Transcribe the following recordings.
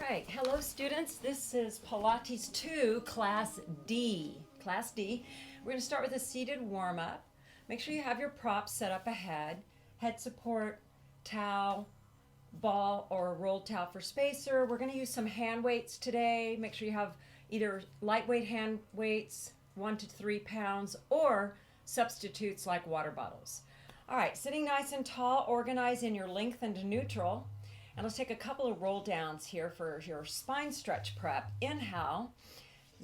right, hello students. This is Pilates II, Class D. Class D. We're going to start with a seated warm-up. Make sure you have your props set up ahead. Head support, towel, ball, or a rolled towel for spacer. We're going to use some hand weights today. Make sure you have either lightweight hand weights, 1 to 3 pounds, or substitutes like water bottles. All right, sitting nice and tall, organize in your length and neutral. And let's take a couple of roll downs here for your spine stretch prep. Inhale,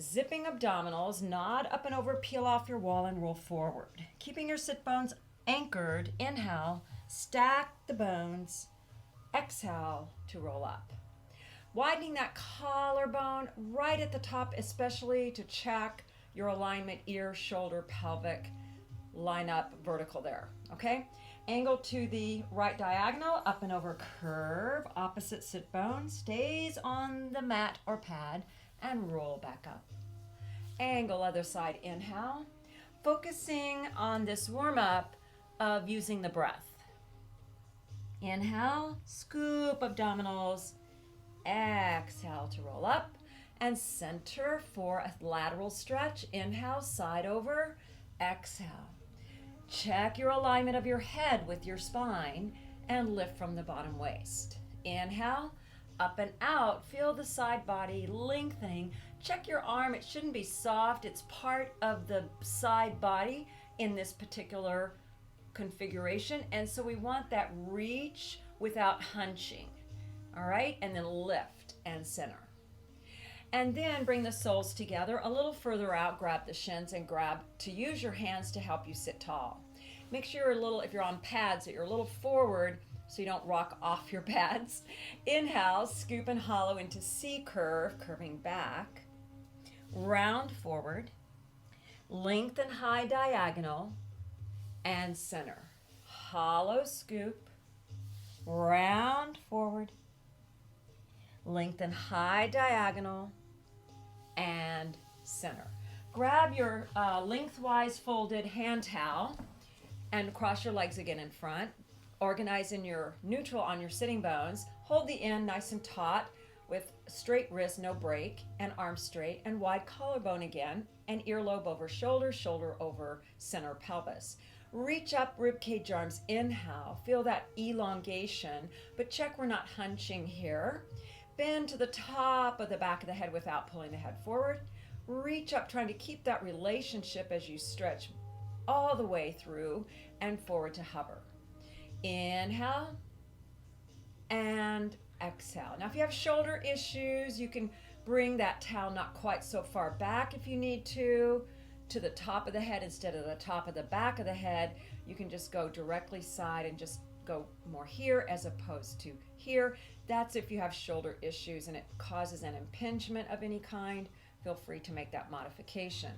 zipping abdominals, nod up and over, peel off your wall and roll forward. Keeping your sit bones anchored, inhale, stack the bones, exhale to roll up. Widening that collarbone right at the top, especially to check your alignment, ear, shoulder, pelvic, line up vertical there, okay? Angle to the right diagonal, up and over curve, opposite sit bone, stays on the mat or pad, and roll back up. Angle other side, inhale. Focusing on this warm-up of using the breath. Inhale, scoop abdominals, exhale to roll up, and center for a lateral stretch. Inhale, side over, exhale. Check your alignment of your head with your spine and lift from the bottom waist. Inhale, up and out. Feel the side body lengthening. Check your arm. It shouldn't be soft. It's part of the side body in this particular configuration. And so we want that reach without hunching. All right? And then lift and center. And then bring the soles together a little further out, grab the shins and grab to use your hands to help you sit tall. Make sure you're a little, if you're on pads, that you're a little forward so you don't rock off your pads. Inhale, scoop and hollow into C curve, curving back. Round forward, lengthen high diagonal, and center. Hollow scoop, round forward, lengthen high diagonal, and center. Grab your lengthwise folded hand towel and cross your legs again in front. Organize in your neutral on your sitting bones. Hold the end nice and taut with straight wrist, no break, and arms straight, and wide collarbone again, and earlobe over shoulder, shoulder over center pelvis. Reach up, ribcage arms, inhale. Feel that elongation, but check we're not hunching here. Bend to the top of the back of the head without pulling the head forward. Reach up, trying to keep that relationship as you stretch all the way through and forward to hover. Inhale and exhale. Now, if you have shoulder issues, you can bring that towel not quite so far back if you need to the top of the head instead of the top of the back of the head. You can just go directly side and just go more here as opposed to here. That's if you have shoulder issues and it causes an impingement of any kind. Feel free to make that modification.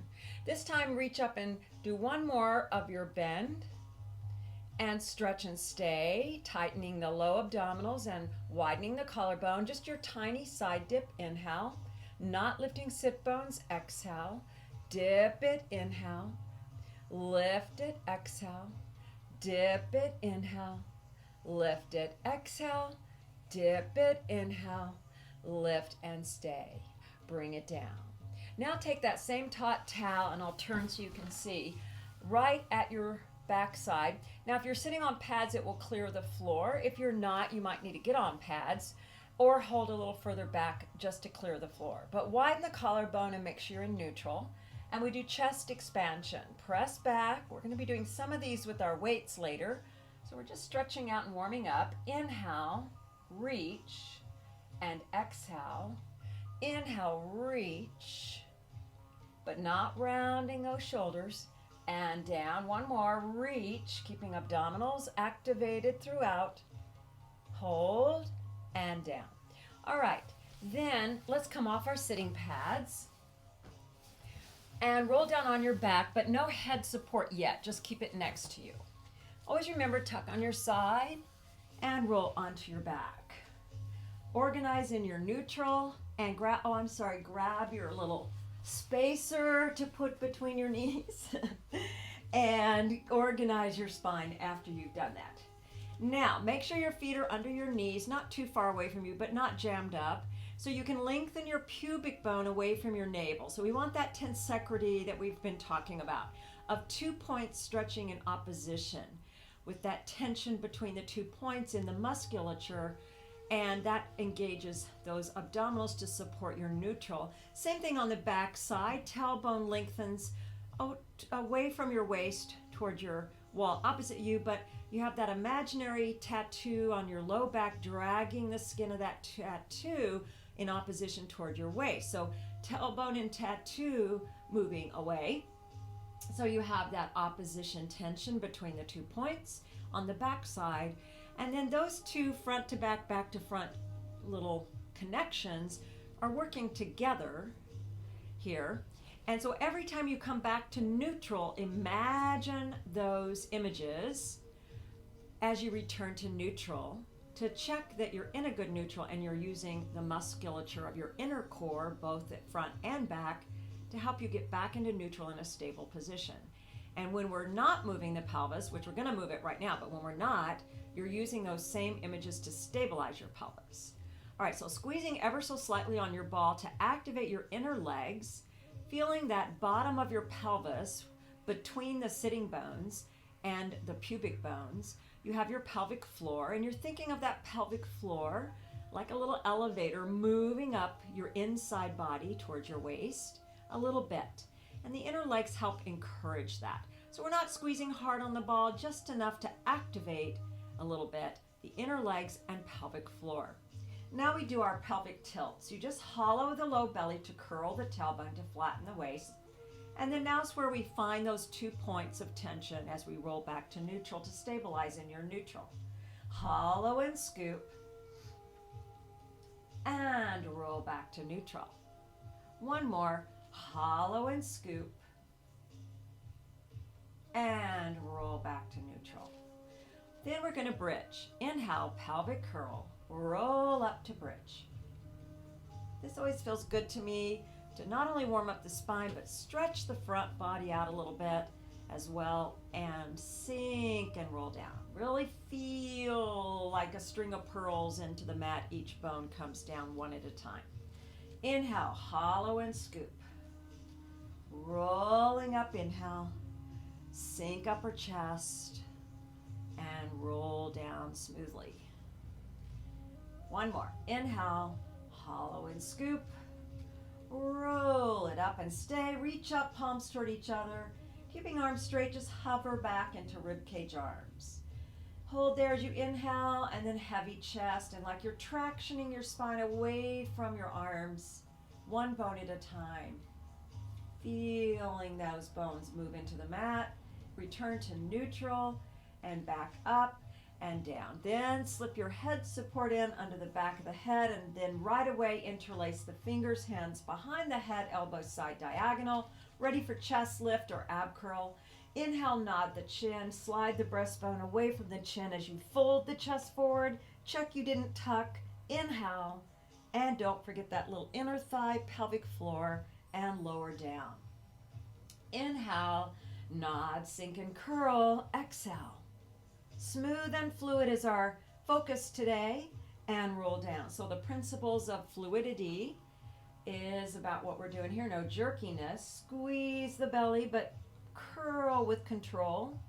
This time, reach up and do one more of your bend and stretch and stay, tightening the low abdominals and widening the collarbone. Just your tiny side dip, inhale, not lifting sit bones, exhale, dip it, inhale, lift it, exhale, dip it, inhale, lift it, exhale, dip it, inhale, lift and stay. Bring it down. Now take that same taut towel and I'll turn so you can see right at your backside. Now if you're sitting on pads, it will clear the floor. If you're not, you might need to get on pads or hold a little further back just to clear the floor. But widen the collarbone and make sure you're in neutral. And we do chest expansion. Press back. We're going to be doing some of these with our weights later. So we're just stretching out and warming up. Inhale, reach, and exhale. Inhale, reach, but not rounding those shoulders. And down, one more, reach, keeping abdominals activated throughout. Hold, and down. All right, then let's come off our sitting pads and roll down on your back, but no head support yet. Just keep it next to you. Always remember, tuck on your side and roll onto your back. Organize in your neutral and grab your little spacer to put between your knees and organize your spine after you've done that. Now, make sure your feet are under your knees, not too far away from you, but not jammed up. So you can lengthen your pubic bone away from your navel. So we want that tensegrity that we've been talking about, of 2 points stretching in opposition, with that tension between the 2 points in the musculature, and that engages those abdominals to support your neutral. Same thing on the back side. Tailbone lengthens away from your waist toward your wall opposite you, but you have that imaginary tattoo on your low back dragging the skin of that tattoo in opposition toward your waist. So tailbone and tattoo moving away. So you have that opposition tension between the 2 points on the back side. And then those 2 front to back, back to front little connections are working together here. And so every time you come back to neutral, imagine those images as you return to neutral to check that you're in a good neutral and you're using the musculature of your inner core, both at front and back, to help you get back into neutral in a stable position. And when we're not moving the pelvis, which we're going to move it right now, but when we're not, you're using those same images to stabilize your pelvis. All right, so squeezing ever so slightly on your ball to activate your inner legs, feeling that bottom of your pelvis between the sitting bones and the pubic bones. You have your pelvic floor, and you're thinking of that pelvic floor like a little elevator moving up your inside body towards your waist a little bit. And the inner legs help encourage that. So we're not squeezing hard on the ball, just enough to activate a little bit the inner legs and pelvic floor. Now we do our pelvic tilts. You just hollow the low belly to curl the tailbone to flatten the waist. And then now's where we find those 2 points of tension as we roll back to neutral to stabilize in your neutral. Hollow and scoop, and roll back to neutral. One more, hollow and scoop, and roll back to neutral. Then we're going to bridge. Inhale, pelvic curl, roll up to bridge. This always feels good to me to not only warm up the spine, but stretch the front body out a little bit as well, and sink and roll down. Really feel like a string of pearls into the mat. Each bone comes down one at a time. Inhale, hollow and scoop. Rolling up, inhale, sink upper chest, and roll down smoothly. One more. Inhale, hollow and scoop. Roll it up and stay. Reach up, palms toward each other. Keeping arms straight, just hover back into ribcage arms. Hold there as you inhale, and then heavy chest, and like you're tractioning your spine away from your arms, one bone at a time. Feeling those bones move into the mat. Return to neutral and back up and down. Then slip your head support in under the back of the head, and then right away interlace the fingers, hands behind the head, elbows side diagonal, ready for chest lift or ab curl. Inhale, nod the chin, slide the breastbone away from the chin as you fold the chest forward. Check you didn't tuck. Inhale, and don't forget that little inner thigh, pelvic floor, and lower down. Inhale, nod, sink and curl. Exhale. Smooth and fluid is our focus today, and roll down. So the principles of fluidity is about what we're doing here. No jerkiness. Squeeze the belly, but curl with control.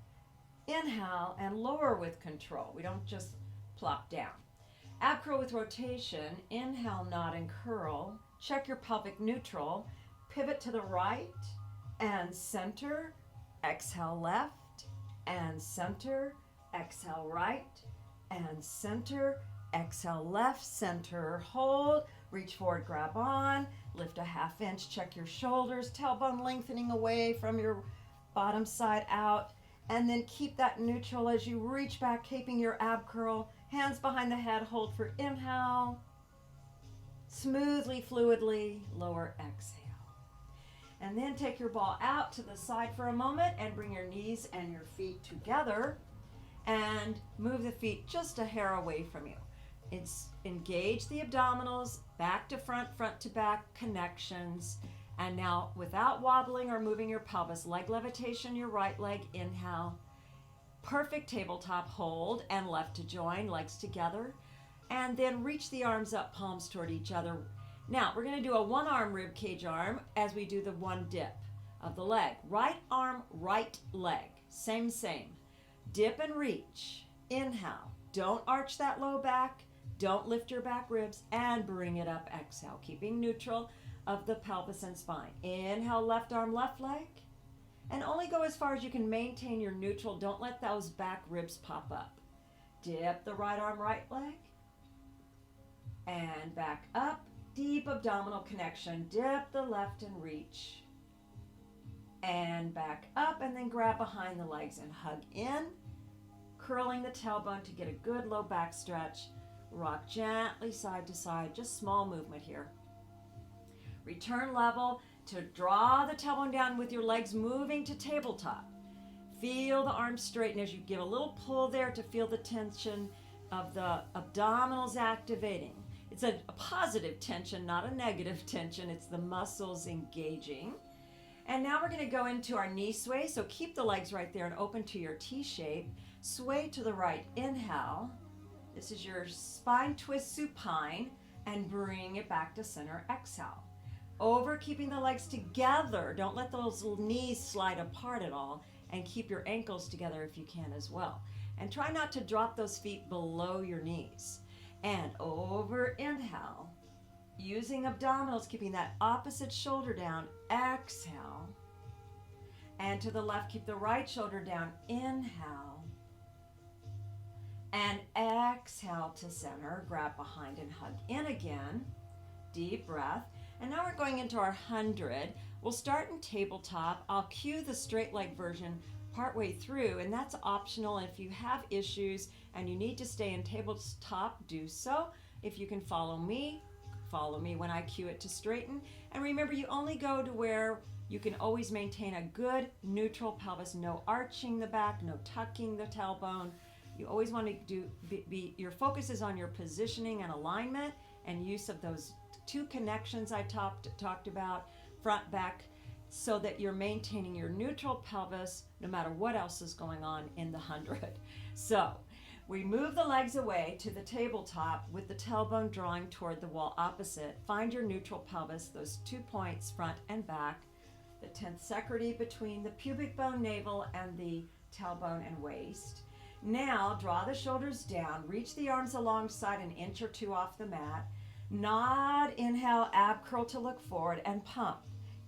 Inhale and lower with control. We don't just plop down. Ab curl with rotation. Inhale, nod and curl. Check your pelvic neutral. Pivot to the right and center. Exhale left and center. Exhale right and center. Exhale left, center, hold. Reach forward, grab on. Lift a half inch, check your shoulders. Tailbone lengthening away from your bottom side out. And then keep that neutral as you reach back, keeping your ab curl. Hands behind the head, hold for inhale. Smoothly, fluidly, lower exhale. And then take your ball out to the side for a moment and bring your knees and your feet together. And move the feet just a hair away from you. It's engage the abdominals, back to front, front to back connections. And now without wobbling or moving your pelvis, leg levitation, your right leg, inhale. Perfect tabletop hold and left to join, legs together. And then reach the arms up, palms toward each other. Now, we're going to do a one arm rib cage arm as we do the one dip of the leg. Right arm, right leg. Same. Dip and reach. Inhale. Don't arch that low back. Don't lift your back ribs, and bring it up. Exhale, keeping neutral of the pelvis and spine. Inhale, left arm, left leg. And only go as far as you can maintain your neutral. Don't let those back ribs pop up. Dip the right arm, right leg. And back up. Deep abdominal connection. Dip the left and reach. And back up, and then grab behind the legs and hug in. Curling the tailbone to get a good low back stretch. Rock gently side to side. Just small movement here. Return level to draw the tailbone down with your legs moving to tabletop. Feel the arms straighten as you give a little pull there to feel the tension of the abdominals activating. It's a positive tension, not a negative tension. It's the muscles engaging. And now we're going to go into our knee sway. So keep the legs right there and open to your T shape. Sway to the right. Inhale. This is your spine twist supine. And bring it back to center. Exhale. Over, keeping the legs together. Don't let those knees slide apart at all. And keep your ankles together if you can as well. And try not to drop those feet below your knees. And over, inhale. Using abdominals, keeping that opposite shoulder down. Exhale. And to the left, keep the right shoulder down. Inhale. And exhale to center. Grab behind and hug in again. Deep breath. And now we're going into our 100. We'll start in tabletop. I'll cue the straight leg version partway through, and that's optional. If you have issues and you need to stay in tabletop, do so. If you can follow me when I cue it to straighten. And remember, you only go to where you can always maintain a good neutral pelvis, no arching the back, no tucking the tailbone. You always want to your focus is on your positioning and alignment and use of those two connections I talked about, front, back, so that you're maintaining your neutral pelvis no matter what else is going on in the 100. So we move the legs away to the tabletop with the tailbone drawing toward the wall opposite. Find your neutral pelvis, those 2 points, front and back, the 10th secrety between the pubic bone, navel, and the tailbone and waist. Now draw the shoulders down, reach the arms alongside an inch or two off the mat. Nod, inhale, ab curl to look forward, and pump.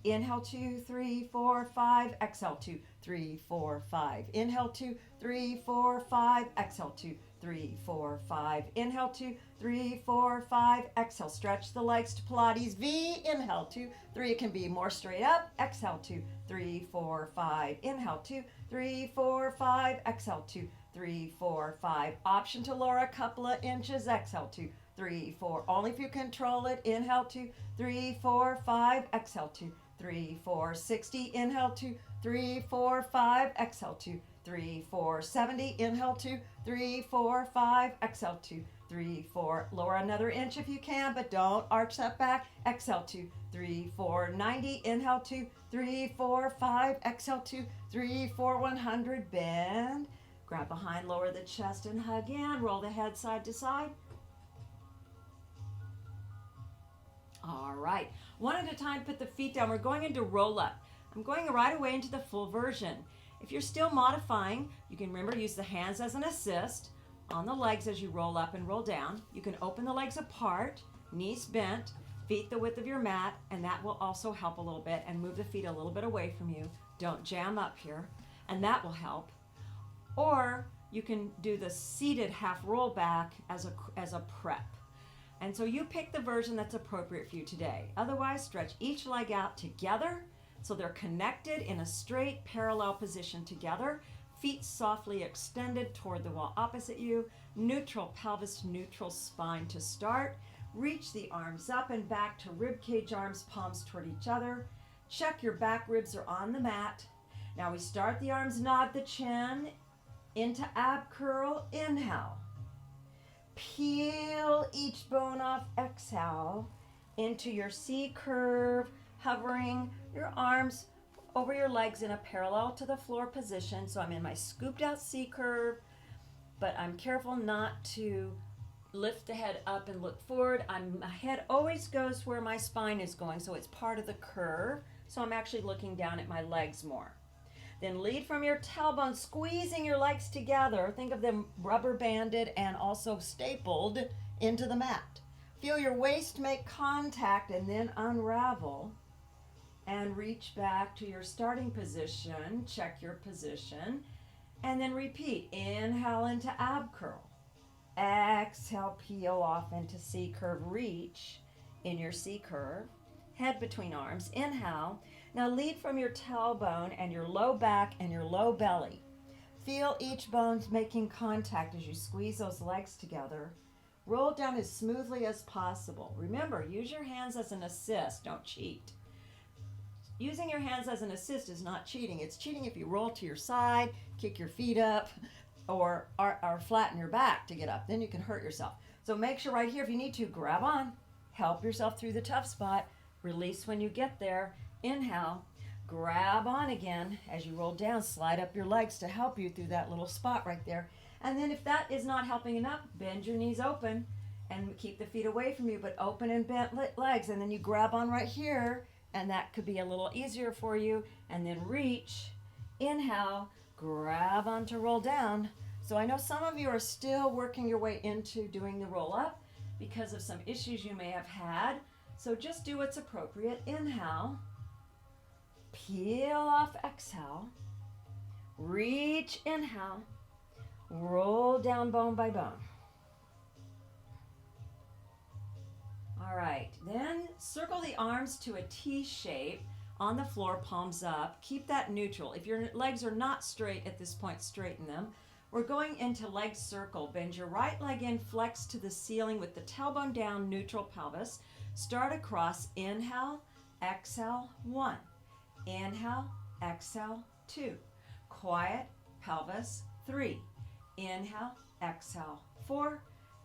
Inhale, 2, 3, 4, 5. Exhale, 2, 3, 4, 5. Inhale, 2, 3, 4, 5. Exhale, 2, 3, 4, 5. Inhale, 2, 3, 4, 5. Exhale, stretch the legs to Pilates V. Inhale, 2, 3. It can be more straight up. Exhale, 2, 3, 4, 5. Inhale, 2, 3, 4, 5. Exhale, 2, 3, 4, 5. Option to lower a couple of inches. Exhale, 2, 3, 4. Only if you control it. Inhale, 2, 3, 4, 5. Exhale, 2, 3, 4, 60. Inhale, 2, 3, 4, 5. Exhale, 2, 3, 4, 70. Inhale, 2, 3, 4, 5. Exhale, 2, 3, 4. Lower another inch if you can, but don't arch that back. Exhale, 2, 3, 4, 90. Inhale, 2, 3, 4, 5. Exhale, 2, 3, 4, 100. Bend. Grab behind, lower the chest and hug in. Roll the head side to side. All right, one at a time, put the feet down. We're going into roll up. I'm going right away into the full version. If you're still modifying, you can remember use the hands as an assist on the legs as you roll up and roll down. You can open the legs apart, knees bent, feet the width of your mat, and that will also help a little bit, and move the feet a little bit away from you. Don't jam up here, and that will help. Or you can do the seated half roll back as a prep. And so you pick the version that's appropriate for you today. Otherwise, stretch each leg out together so they're connected in a straight parallel position together. Feet softly extended toward the wall opposite you. Neutral pelvis, neutral spine to start. Reach the arms up and back to rib cage arms, palms toward each other. Check your back ribs are on the mat. Now we start the arms, nod the chin into ab curl. Inhale. Peel each bone off. Exhale into your C curve, hovering your arms over your legs in a parallel to the floor position. So I'm in my scooped out C curve, but I'm careful not to lift the head up and look forward. My head always goes where my spine is going, so it's part of the curve. So I'm actually looking down at my legs more. Then lead from your tailbone, squeezing your legs together. Think of them rubber banded and also stapled into the mat. Feel your waist make contact and then unravel and reach back to your starting position. Check your position and then repeat. Inhale into ab curl. Exhale, peel off into C curve. Reach in your C curve. Head between arms. Inhale. Now lead from your tailbone and your low back and your low belly. Feel each bone making contact as you squeeze those legs together. Roll down as smoothly as possible. Remember, use your hands as an assist. Don't cheat. Using your hands as an assist is not cheating. It's cheating if you roll to your side, kick your feet up, or flatten your back to get up. Then you can hurt yourself. So make sure right here, if you need to, grab on. Help yourself through the tough spot. Release when you get there. Inhale. Grab on again. As you roll down, slide up your legs to help you through that little spot right there. And then if that is not helping enough, bend your knees open and keep the feet away from you, but open and bent legs. And then you grab on right here, and that could be a little easier for you. And then reach. Inhale. Grab on to roll down. So I know some of you are still working your way into doing the roll up because of some issues you may have had. So just do what's appropriate. Inhale. Peel off, exhale. Reach, inhale. Roll down bone by bone. All right, then circle the arms to a T shape on the floor, palms up. Keep that neutral. If your legs are not straight at this point, straighten them. We're going into leg circle. Bend your right leg in, flex to the ceiling with the tailbone down, neutral pelvis. Start across, inhale, exhale, 1. Inhale, exhale, 2. Quiet, pelvis, 3. Inhale, exhale, 4.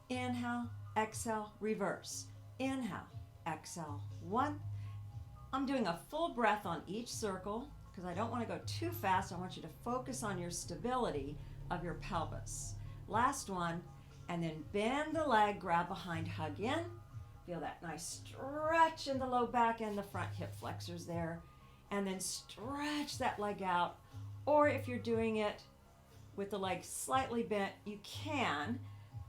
Inhale, exhale, reverse. Inhale, exhale, 1. I'm doing a full breath on each circle because I don't want to go too fast. I want you to focus on your stability of your pelvis. Last one, and then bend the leg, grab behind, hug in. Feel that nice stretch in the low back and the front hip flexors there. And then stretch that leg out. Or if you're doing it with the leg slightly bent, you can.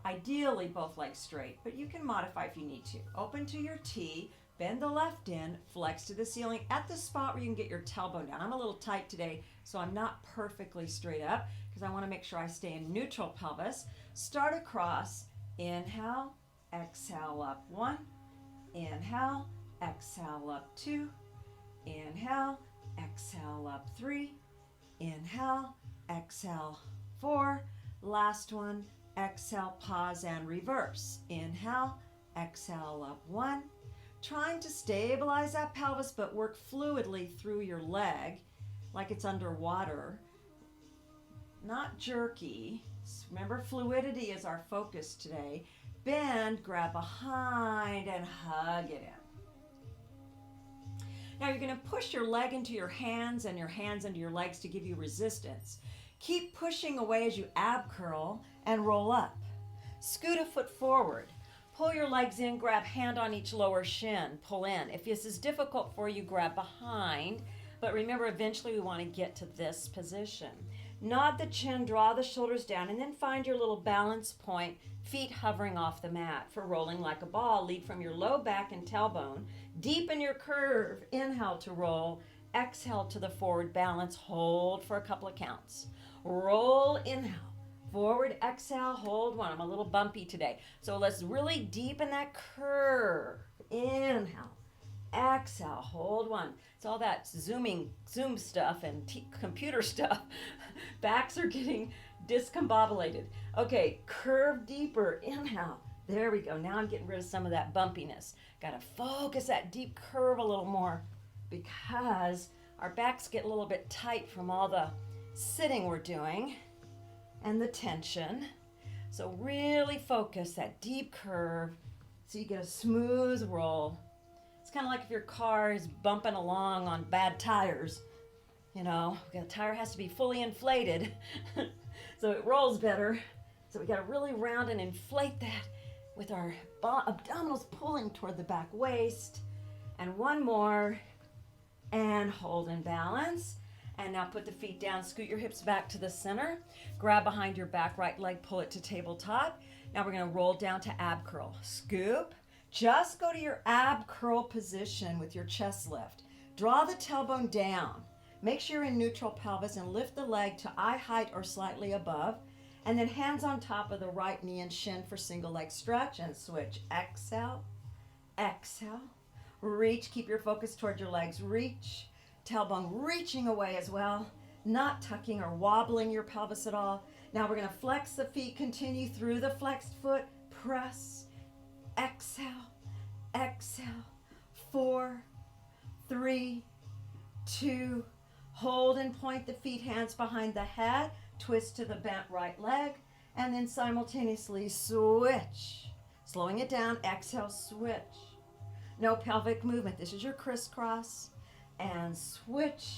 Ideally, both legs straight, but you can modify if you need to. Open to your T, bend the left in, flex to the ceiling at the spot where you can get your tailbone down. I'm a little tight today, so I'm not perfectly straight up because I want to make sure I stay in neutral pelvis. Start across, inhale, exhale up, 1. Inhale, exhale up, 2. Inhale, exhale up, 3. Inhale, exhale, 4. Last one, exhale, pause and reverse. Inhale, exhale up, 1. Trying to stabilize that pelvis but work fluidly through your leg like it's underwater. Not jerky. Remember, fluidity is our focus today. Bend, grab behind, and hug it in. Now you're going to push your leg into your hands and your hands into your legs to give you resistance. Keep pushing away as you ab curl and roll up. Scoot a foot forward. Pull your legs in, grab hand on each lower shin, pull in. If this is difficult for you, grab behind. But remember, eventually we want to get to this position. Nod the chin, draw the shoulders down, and then find your little balance point, feet hovering off the mat. For rolling like a ball, lead from your low back and tailbone. Deepen your curve. Inhale to roll. Exhale to the forward balance. Hold for a couple of counts. Roll, inhale. Forward, exhale, hold 1. I'm a little bumpy today. So let's really deepen that curve. Inhale. Exhale, hold 1. It's all that Zoom stuff and computer stuff. Backs are getting discombobulated. Okay, curve deeper. Inhale. There we go. Now I'm getting rid of some of that bumpiness. Got to focus that deep curve a little more because our backs get a little bit tight from all the sitting we're doing and the tension. So really focus that deep curve so you get a smooth roll. It's kind of like if your car is bumping along on bad tires. You know, the tire has to be fully inflated so it rolls better. So we got to really round and inflate that with our abdominals pulling toward the back waist. And one more. And hold in balance. And now put the feet down, scoot your hips back to the center. Grab behind your back right leg, pull it to tabletop. Now we're gonna roll down to ab curl. Scoop, just go to your ab curl position with your chest lift. Draw the tailbone down. Make sure you're in neutral pelvis and lift the leg to eye height or slightly above. And then hands on top of the right knee and shin for single leg stretch and switch. Exhale, exhale. Reach, keep your focus toward your legs. Reach, tailbone reaching away as well, not tucking or wobbling your pelvis at all. Now we're gonna flex the feet, continue through the flexed foot, press, exhale, exhale, 4, 3, 2, hold and point the feet, hands behind the head, twist to the bent right leg, and then simultaneously switch. Slowing it down, exhale, switch. No pelvic movement. This is your crisscross. And switch.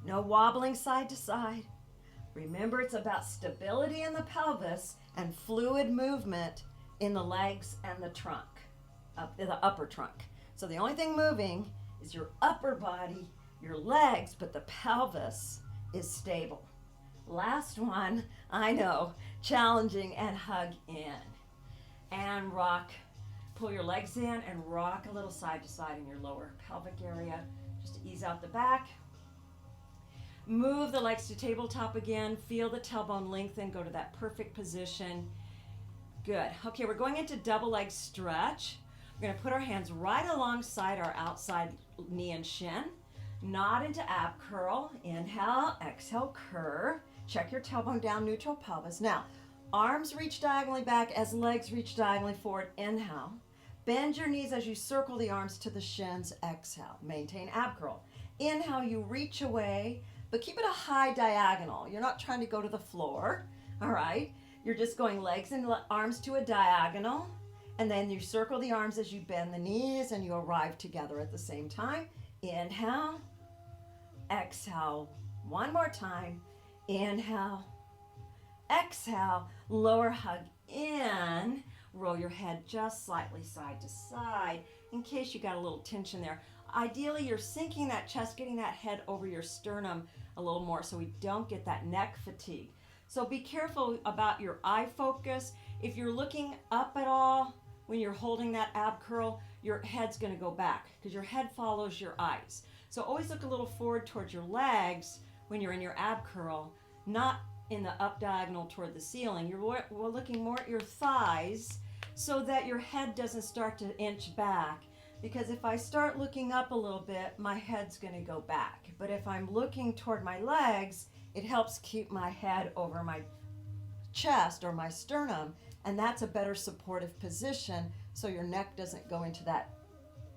No wobbling side to side. Remember, it's about stability in the pelvis and fluid movement in the legs and the trunk, the upper trunk. So the only thing moving is your upper body, your legs, but the pelvis is stable. Last one, I know, challenging, and hug in. And rock. Pull your legs in and rock a little side to side in your lower pelvic area, just to ease out the back. Move the legs to tabletop again. Feel the tailbone lengthen. Go to that perfect position. Good. Okay, we're going into double leg stretch. We're going to put our hands right alongside our outside knee and shin. Nod into ab curl. Inhale, exhale, curve. Check your tailbone down, neutral pelvis. Now, arms reach diagonally back as legs reach diagonally forward. Inhale. Bend your knees as you circle the arms to the shins. Exhale. Maintain ab curl. Inhale, you reach away, but keep it a high diagonal. You're not trying to go to the floor, all right? You're just going legs and arms to a diagonal, and then you circle the arms as you bend the knees and you arrive together at the same time. Inhale, exhale. One more time. Inhale, exhale. Lower hug in. Roll your head just slightly side to side in case you got a little tension there. Ideally, you're sinking that chest, getting that head over your sternum a little more so we don't get that neck fatigue. So be careful about your eye focus. If you're looking up at all when you're holding that ab curl, your head's going to go back because your head follows your eyes. So always look a little forward towards your legs when you're in your ab curl, not in the up diagonal toward the ceiling. We're looking more at your thighs so that your head doesn't start to inch back. Because if I start looking up a little bit, my head's going to go back. But if I'm looking toward my legs, it helps keep my head over my chest or my sternum, and that's a better supportive position so your neck doesn't go into that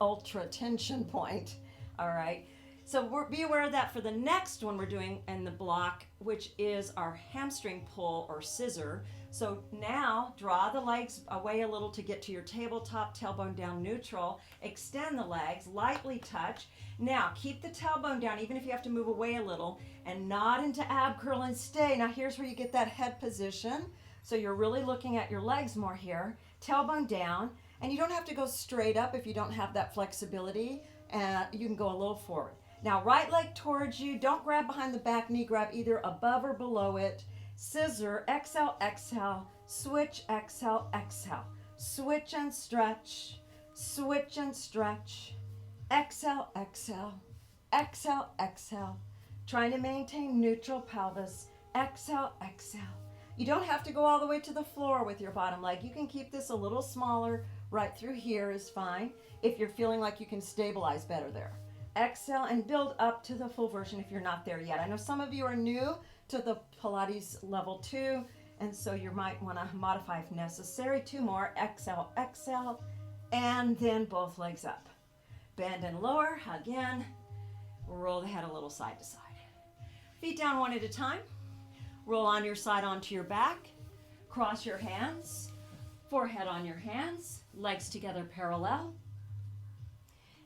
ultra tension point. All right. So be aware of that for the next one we're doing in the block, which is our hamstring pull or scissor. So now draw the legs away a little to get to your tabletop, tailbone down neutral. Extend the legs, lightly touch. Now keep the tailbone down even if you have to move away a little, and nod into ab curl and stay. Now here's where you get that head position. So you're really looking at your legs more here. Tailbone down, and you don't have to go straight up if you don't have that flexibility. You can go a little forward. Now, right leg towards you. Don't grab behind the back knee. Grab either above or below it. Scissor. Exhale, exhale. Switch, exhale, exhale. Switch and stretch. Switch and stretch. Exhale, exhale. Exhale, exhale. Trying to maintain neutral pelvis. Exhale, exhale. You don't have to go all the way to the floor with your bottom leg. You can keep this a little smaller. Right through here is fine if you're feeling like you can stabilize better there. Exhale and build up to the full version if you're not there yet. I know some of you are new to the Pilates level 2, and so you might want to modify if necessary. 2 more. Exhale, exhale, and then both legs up. Bend and lower, hug in, roll the head a little side to side. Feet down one at a time. Roll on your side onto your back. Cross your hands, forehead on your hands, legs together parallel.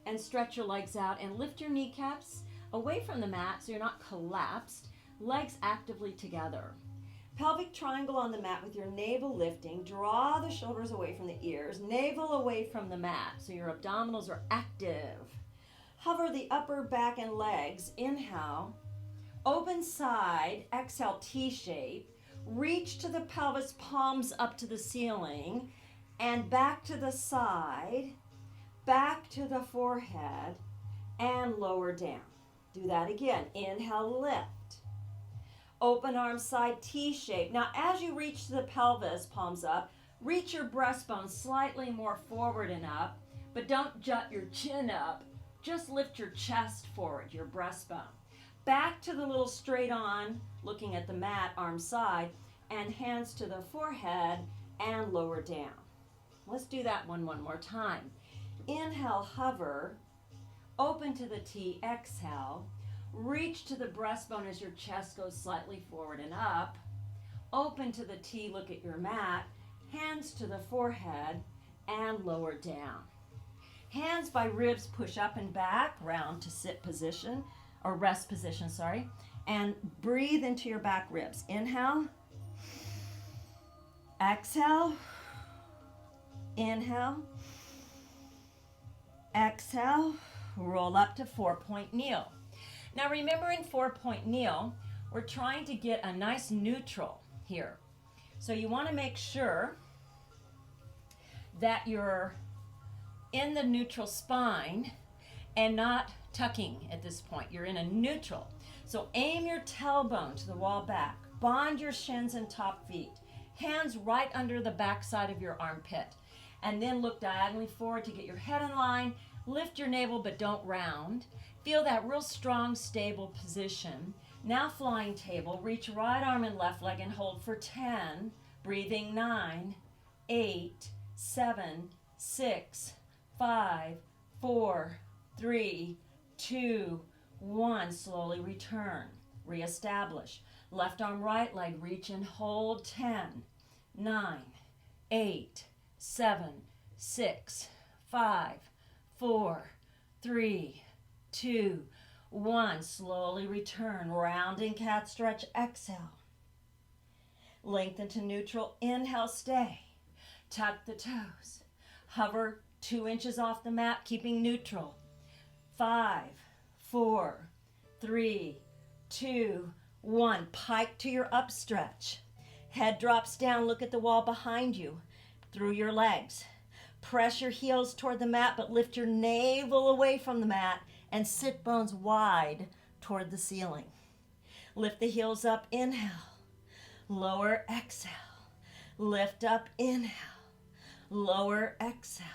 And stretch your legs out and lift your kneecaps away from the mat so you're not collapsed. Legs actively together. Pelvic triangle on the mat with your navel lifting. Draw the shoulders away from the ears, navel away from the mat, so your abdominals are active. Hover the upper back and legs. Inhale. Open side. Exhale, T-shape. Reach to the pelvis, palms up to the ceiling, and back to the side, back to the forehead, and lower down. Do that again. Inhale, lift. Open arm side, T-shape. Now, as you reach to the pelvis, palms up, reach your breastbone slightly more forward and up, but don't jut your chin up. Just lift your chest forward, your breastbone. Back to the little straight on, looking at the mat, arm side, and hands to the forehead and lower down. Let's do that one more time. Inhale, hover, open to the T, exhale, reach to the breastbone as your chest goes slightly forward and up, open to the T, look at your mat, hands to the forehead and lower down. Hands by ribs, push up and back, round to sit position, or rest position, sorry, and breathe into your back ribs. Inhale, exhale, inhale, exhale, roll up to 4-point kneel. Now remember, in 4-point kneel, we're trying to get a nice neutral here. So you want to make sure that you're in the neutral spine and not tucking at this point. You're in a neutral. So aim your tailbone to the wall back. Bond your shins and top feet. Hands right under the back side of your armpit. And then look diagonally forward to get your head in line. Lift your navel, but don't round. Feel that real strong, stable position. Now flying table. Reach right arm and left leg and hold for 10. Breathing 9, 8, 7, 6, 5, 4, 3, 2, 1. Slowly return. Reestablish. Left arm, right leg. Reach and hold. 10, 9, 8, 7, 6, 5, 4, 3, 2, 1. Slowly return. Rounding cat stretch. Exhale. Lengthen to neutral. Inhale, stay. Tuck the toes. Hover 2 inches off the mat, keeping neutral. 5, 4, 3, 2, 1. Pike to your up stretch. Head drops down. Look at the wall behind you. Through your legs. Press your heels toward the mat, but lift your navel away from the mat and sit bones wide toward the ceiling. Lift the heels up. Inhale. Lower, exhale. Lift up, inhale. Lower, exhale.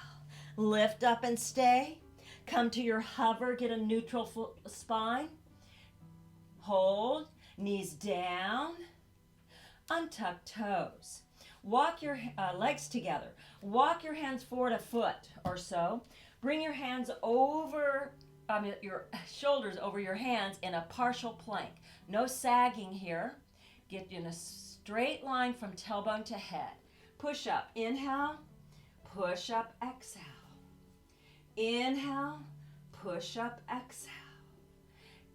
Lift up and stay. Come to your hover. Get a neutral spine. Hold. Knees down. Untuck toes. Walk your legs together. Walk your hands forward a foot or so. Bring your hands over, your shoulders over your hands in a partial plank. No sagging here. Get in a straight line from tailbone to head. Push up. Inhale. Push up. Exhale. Inhale. Push up. Exhale.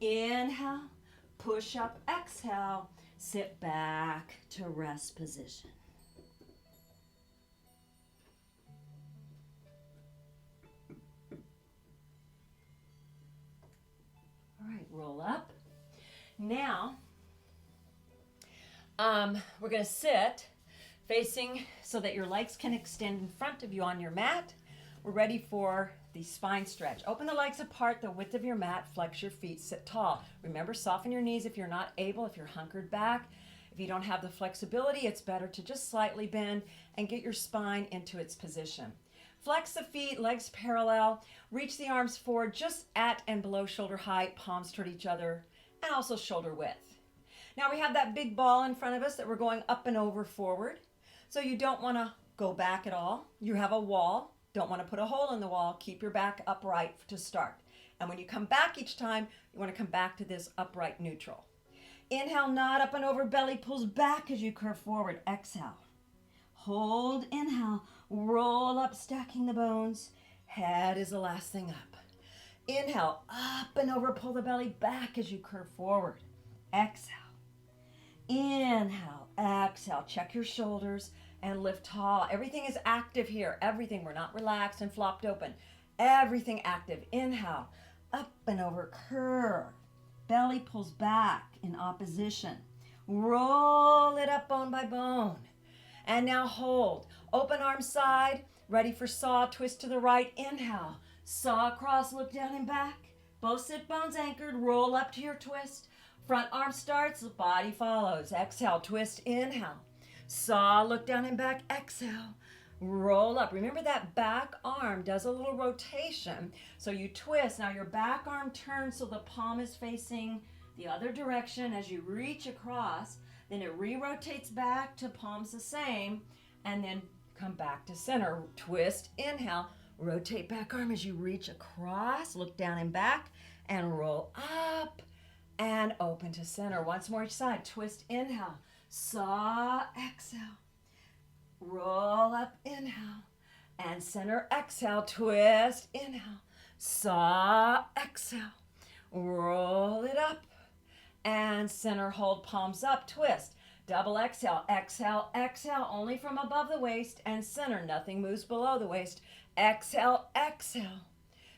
Inhale. Push up. Exhale. Sit back to rest position. All right, roll up. Now, we're going to sit facing so that your legs can extend in front of you on your mat. We're ready for the spine stretch. Open the legs apart the width of your mat. Flex your feet. Sit tall. Remember, soften your knees if you're not able, if you're hunkered back. If you don't have the flexibility, it's better to just slightly bend and get your spine into its position. Flex the feet, legs parallel. Reach the arms forward just at and below shoulder height, palms toward each other, and also shoulder width. Now we have that big ball in front of us that we're going up and over forward. So you don't want to go back at all. You have a wall. Don't want to put a hole in the wall. Keep your back upright to start. And when you come back each time, you want to come back to this upright neutral. Inhale, nod up and over, belly pulls back as you curve forward. Exhale. Hold, inhale, roll up, stacking the bones. Head is the last thing up. Inhale, up and over, pull the belly back as you curve forward. Exhale. Inhale, exhale, check your shoulders and lift tall. Everything is active here. Everything. We're not relaxed and flopped open. Everything active. Inhale, up and over, curve. Belly pulls back in opposition. Roll it up bone by bone. And now hold. Open arm side, ready for saw, twist to the right. Inhale, saw across, look down and back. Both sit bones anchored, roll up to your twist. Front arm starts, body follows. Exhale, twist, inhale. Saw, look down and back, exhale. Roll up. Remember that back arm does a little rotation. So you twist. Now your back arm turns so the palm is facing the other direction as you reach across. Then it re-rotates back to palms the same. And then come back to center. Twist, inhale. Rotate back arm as you reach across. Look down and back. And roll up. And open to center. Once more each side. Twist, inhale. Saw, exhale. Roll up, inhale. And center, exhale. Twist, inhale. Saw, exhale. Roll it up. And center, hold palms up, twist. Double exhale, exhale, exhale. Only from above the waist and center. Nothing moves below the waist. Exhale, exhale.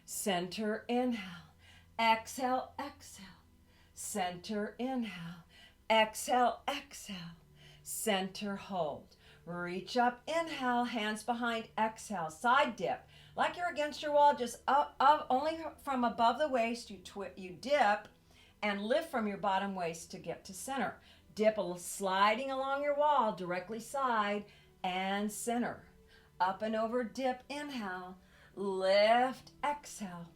Center, inhale. Exhale, exhale. Center, inhale. Exhale, exhale. Center, hold. Reach up, inhale, hands behind, exhale. Side dip. Like you're against your wall, just up, only from above the waist, you dip and lift from your bottom waist to get to center. Dip sliding along your wall, directly side and center. Up and over, dip, inhale. Lift, exhale.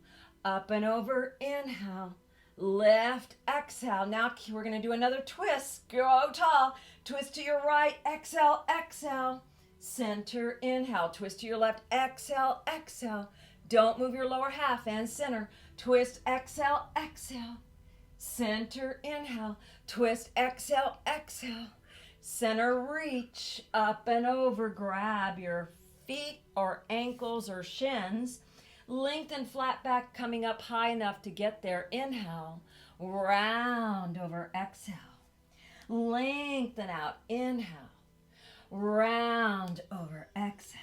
Up and over, inhale. Lift, exhale. Now we're going to do another twist. Go tall. Twist to your right, exhale, exhale. Center, inhale. Twist to your left, exhale, exhale. Don't move your lower half and center. Twist, exhale, exhale. Center, inhale. Twist, exhale, exhale. Center, reach, up and over. Grab your feet or ankles or shins. Lengthen flat back, coming up high enough to get there. Inhale, round over, exhale. Lengthen out, inhale, round over, exhale.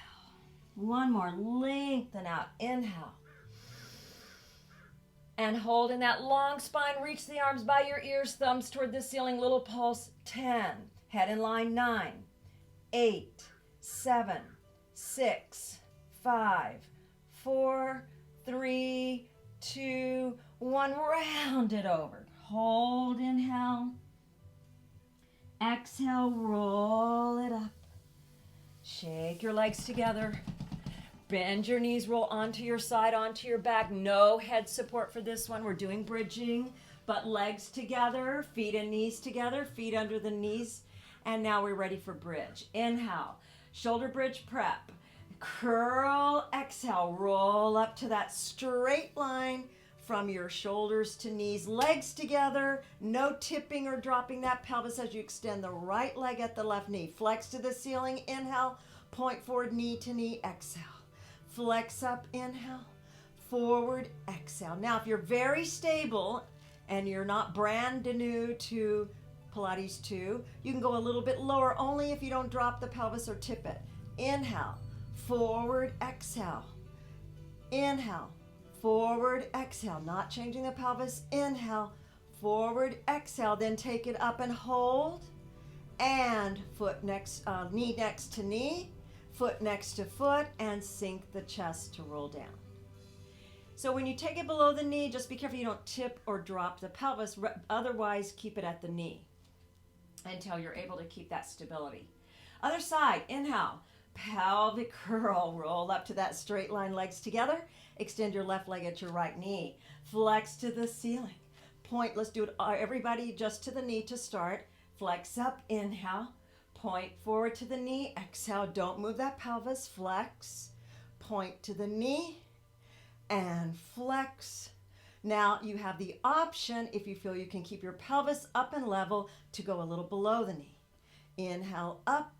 One more, lengthen out, inhale. And hold in that long spine, reach the arms by your ears, thumbs toward the ceiling, little pulse, 10. Head in line, 9, 8, 7, 6, 5, 4, 3, 2, 1. Round it over. Hold, inhale. Exhale, roll it up. Shake your legs together. Bend your knees, roll onto your side, onto your back. No head support for this one. We're doing bridging, but legs together, feet and knees together, feet under the knees. And now we're ready for bridge. Inhale, shoulder bridge prep. Curl, exhale, roll up to that straight line from your shoulders to knees, legs together, no tipping or dropping that pelvis as you extend the right leg at the left knee. Flex to the ceiling, inhale, point forward, knee to knee, exhale. Flex up, inhale, forward, exhale. Now, if you're very stable and you're not brand new to Pilates 2, you can go a little bit lower, only if you don't drop the pelvis or tip it. Inhale, forward, exhale. Inhale, forward, exhale. Not changing the pelvis. Inhale, forward, exhale. Then take it up and hold. And foot next, knee next to knee, foot next to foot, and sink the chest to roll down. So when you take it below the knee, just be careful you don't tip or drop the pelvis. Otherwise, keep it at the knee until you're able to keep that stability. Other side, inhale. Pelvic curl, roll up to that straight line, legs together. Extend your left leg at your right knee. Flex to the ceiling. Point, let's do it, everybody just to the knee to start. Flex up, inhale. Point forward to the knee, exhale. Don't move that pelvis, flex. Point to the knee and flex. Now you have the option, if you feel you can keep your pelvis up and level, to go a little below the knee. Inhale up.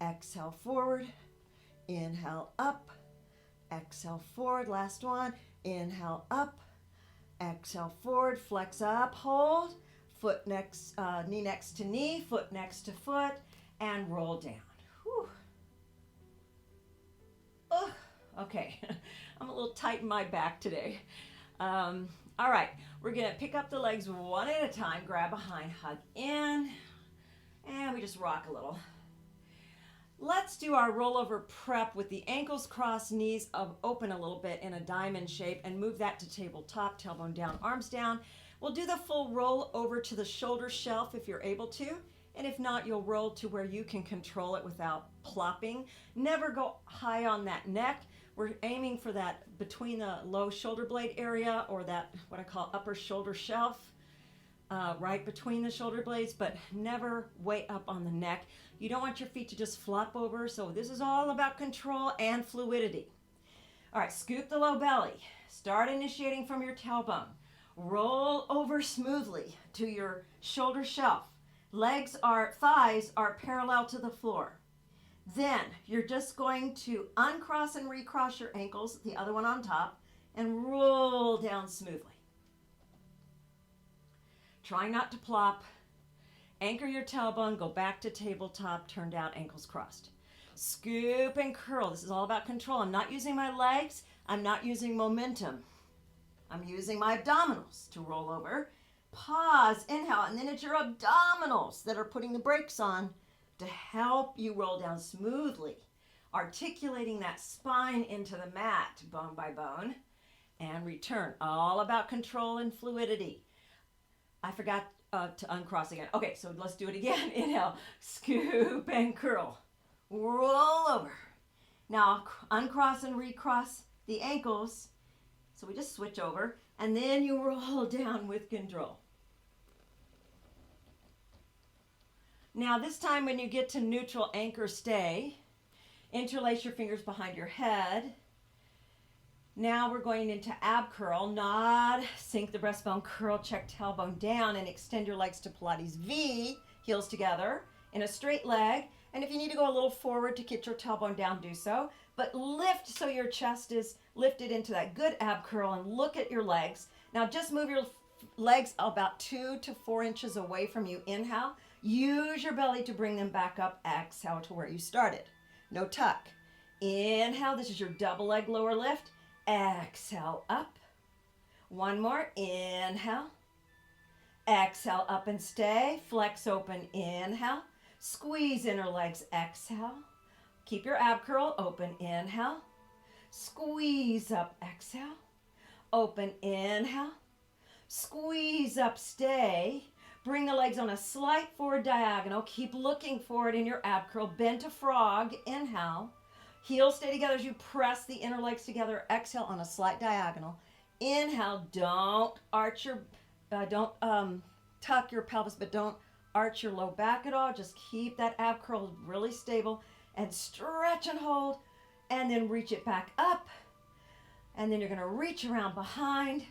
Exhale forward, inhale up, exhale forward, last one, inhale up, exhale forward, flex up, hold, Foot next, knee next to knee, foot next to foot, and roll down. Whew. Oh, okay, I'm a little tight in my back today. All right, we're gonna pick up the legs one at a time, grab behind, hug in, and we just rock a little. Let's do our rollover prep with the ankles crossed, knees open a little bit in a diamond shape, and move that to tabletop, tailbone down, arms down. We'll do the full roll over to the shoulder shelf if you're able to, and if not, you'll roll to where you can control it without plopping. Never go high on that neck. We're aiming for that between the low shoulder blade area, or that what I call upper shoulder shelf, right between the shoulder blades, but never way up on the neck. You don't want your feet to just flop over, so this is all about control and fluidity. All right, scoop the low belly. Start initiating from your tailbone. Roll over smoothly to your shoulder shelf. Thighs are parallel to the floor. Then you're just going to uncross and recross your ankles, the other one on top, and roll down smoothly. Try not to plop. Anchor your tailbone, go back to tabletop, turn down, ankles crossed. Scoop and curl. This is all about control. I'm not using my legs. I'm not using momentum. I'm using my abdominals to roll over. Pause, inhale, and then it's your abdominals that are putting the brakes on to help you roll down smoothly, articulating that spine into the mat, bone by bone, and return. All about control and fluidity. I forgot to uncross again. Okay, so let's do it again. Inhale, scoop and curl. Roll over. Now uncross and recross the ankles. So we just switch over, and then you roll down with control. Now this time when you get to neutral, anchor, stay. Interlace your fingers behind your head. Now we're going into ab curl, nod, sink the breastbone, curl, check tailbone down, and extend your legs to Pilates V, heels together, in a straight leg. And if you need to go a little forward to get your tailbone down, do so. But lift so your chest is lifted into that good ab curl, and look at your legs. Now just move your legs about 2 to 4 inches away from you. Inhale. Use your belly to bring them back up. Exhale to where you started. No tuck. Inhale. This is your double leg lower lift. Exhale up. One more. Inhale. Exhale up and stay. Flex open. Inhale. Squeeze inner legs. Exhale. Keep your ab curl open. Inhale. Squeeze up. Exhale. Open. Inhale. Squeeze up. Stay. Bring the legs on a slight forward diagonal. Keep looking forward in your ab curl. Bend to frog. Inhale. Heels stay together as you press the inner legs together. Exhale on a slight diagonal. Inhale. Don't arch your, tuck your pelvis, but don't arch your low back at all. Just keep that ab curl really stable, and stretch and hold, and then reach it back up. And then you're going to reach around behind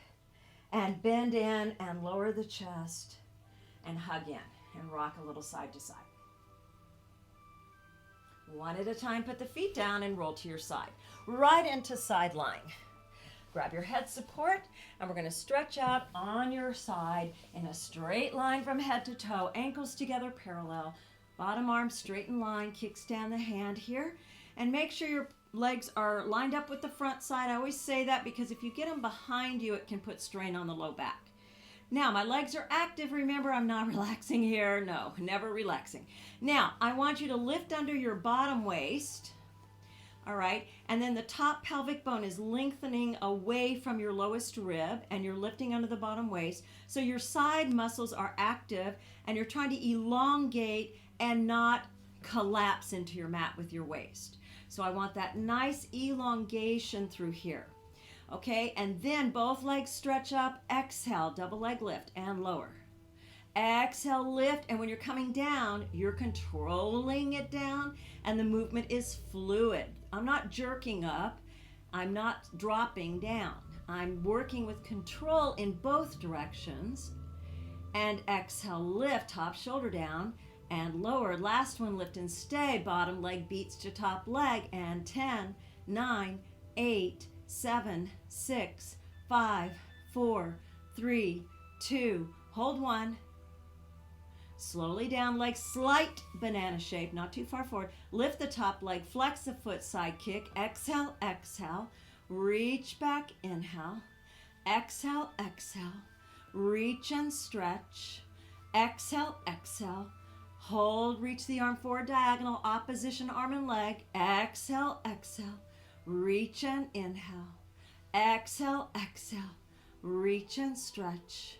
and bend in and lower the chest and hug in and rock a little side to side. One at a time, put the feet down and roll to your side. Right into side lying. Grab your head support, and we're going to stretch out on your side in a straight line from head to toe, ankles together parallel, bottom arm straight in line, kickstand the hand here, and make sure your legs are lined up with the front side. I always say that because if you get them behind you, it can put strain on the low back. Now, my legs are active. Remember, I'm not relaxing here. No, never relaxing. Now, I want you to lift under your bottom waist. All right, and then the top pelvic bone is lengthening away from your lowest rib, and you're lifting under the bottom waist. So your side muscles are active, and you're trying to elongate and not collapse into your mat with your waist. So I want that nice elongation through here. Okay, and then both legs stretch up. Exhale, double leg lift and lower. Exhale, lift, and when you're coming down, you're controlling it down, and the movement is fluid. I'm not jerking up. I'm not dropping down. I'm working with control in both directions. And exhale, lift, top shoulder down, and lower. Last one, lift and stay. Bottom leg beats to top leg, and 10, 9, 8, 7, 6, 5, 4, 3, 2, hold 1, Slowly down, leg slight banana shape, not too far forward. Lift the top leg, flex the foot, side kick. Exhale, exhale. Reach back, inhale. Exhale, exhale. Reach and stretch. Exhale, exhale. Hold, reach the arm forward diagonal, opposition arm and leg. Exhale, exhale. Reach and inhale. Exhale, exhale. Reach and stretch.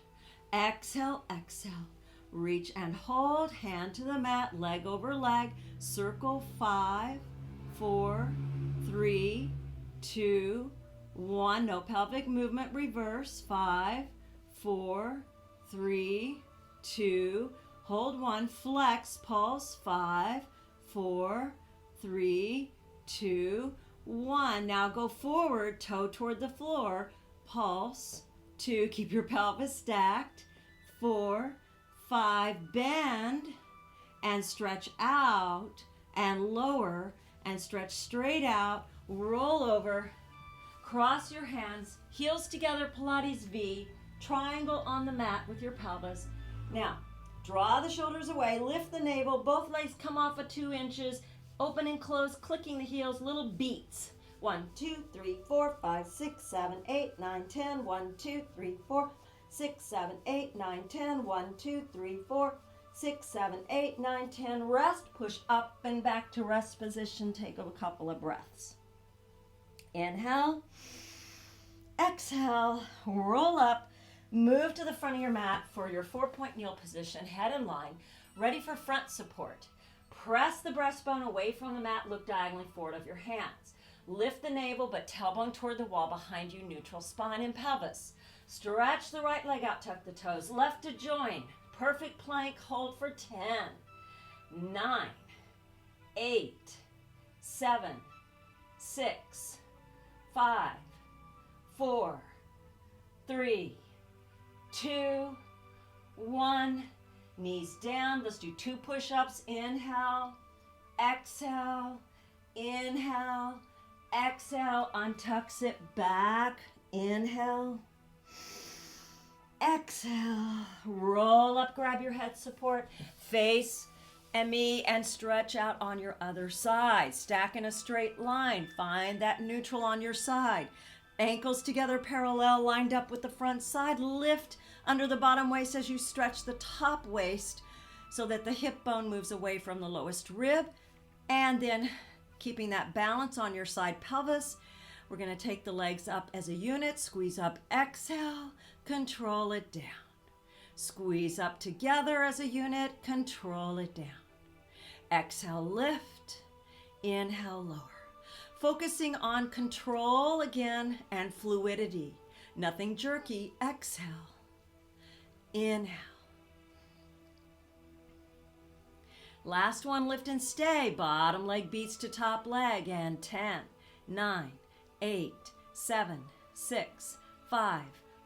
Exhale, exhale. Reach and hold, hand to the mat, leg over leg. Circle 5, 4, 3, 2, 1. No pelvic movement, reverse. 5, 4, 3, 2. Hold 1, flex, pulse. 5, 4, 3, 2, 1. Now go forward, toe toward the floor. Pulse. 2, keep your pelvis stacked. 4, 5, bend and stretch out and lower and stretch straight out. Roll over, cross your hands, heels together, Pilates V, triangle on the mat with your pelvis. Now, draw the shoulders away, lift the navel, both legs come off at 2 inches, open and close, clicking the heels, little beats. 1, 2, 3, 4, 5, 6, 7, 8, 9, 10. 1, 2, 3, 4, 6, 7, 8, 9, 10. 1, 2, 3, 4, 6, 7, 8, 9, 10. Rest, push up and back to rest position. Take a couple of breaths. Inhale, exhale, roll up, move to the front of your mat for your 4-point kneel position, head in line, ready for front support. Press the breastbone away from the mat, look diagonally forward of your hands. Lift the navel, but tailbone toward the wall behind you, neutral spine and pelvis. Stretch the right leg out, tuck the toes, left to join. Perfect plank, hold for 10, 9, 8, 7, 6, 5, 4, 3, 2, 1. Knees down. Let's do 2 push-ups. Inhale, exhale, inhale, exhale. Untuck, sit back. Inhale, exhale. Roll up, grab your head support. Face and me and stretch out on your other side. Stack in a straight line. Find that neutral on your side. Ankles together parallel, lined up with the front side. Lift under the bottom waist as you stretch the top waist so that the hip bone moves away from the lowest rib. And then keeping that balance on your side pelvis, we're going to take the legs up as a unit. Squeeze up, exhale, control it down. Squeeze up together as a unit, control it down. Exhale, lift, inhale, lower. Focusing on control again and fluidity. Nothing jerky. Exhale. Inhale. Last one, lift and stay. Bottom leg beats to top leg. And 10, 9, 8, 7, 6, 5,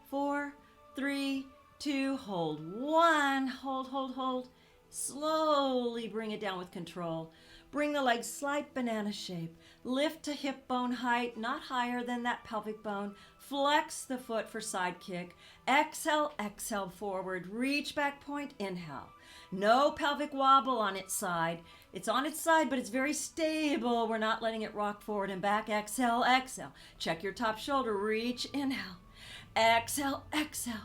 4, 3, 2. Hold 1. Hold, hold, hold. Slowly bring it down with control. Bring the legs slight banana shape. Lift to hip bone height, not higher than that pelvic bone. Flex the foot for side kick. Exhale, exhale forward. Reach back point, inhale. No pelvic wobble on its side. It's on its side, but it's very stable. We're not letting it rock forward and back. Exhale, exhale. Check your top shoulder. Reach, inhale. Exhale, exhale.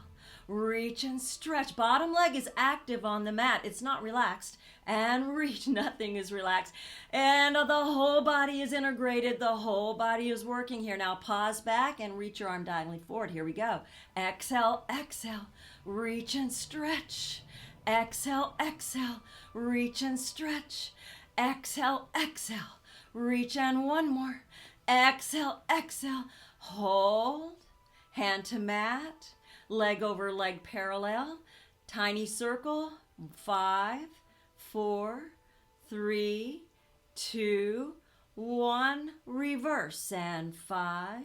Reach and stretch. Bottom leg is active on the mat. It's not relaxed. And reach. Nothing is relaxed. And the whole body is integrated. The whole body is working here. Now pause back and reach your arm diagonally forward. Here we go. Exhale, exhale. Reach and stretch. Exhale, exhale. Reach and stretch. Exhale, exhale. Reach and one more. Exhale, exhale. Hold. Hand to mat. Leg over leg parallel. Tiny circle. 5, 4, 3, 2, 1. Reverse. And 5,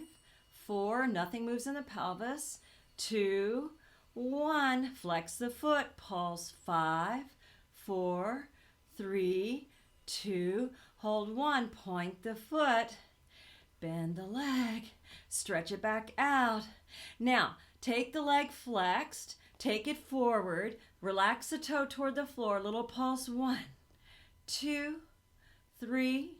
4. Nothing moves in the pelvis. 2, 1. Flex the foot. Pulse. 5, 4, 3, 2. Hold 1. Point the foot. Bend the leg. Stretch it back out. Now, take the leg flexed, take it forward, Relax the toe toward the floor. Little pulse. 1, 2, 3,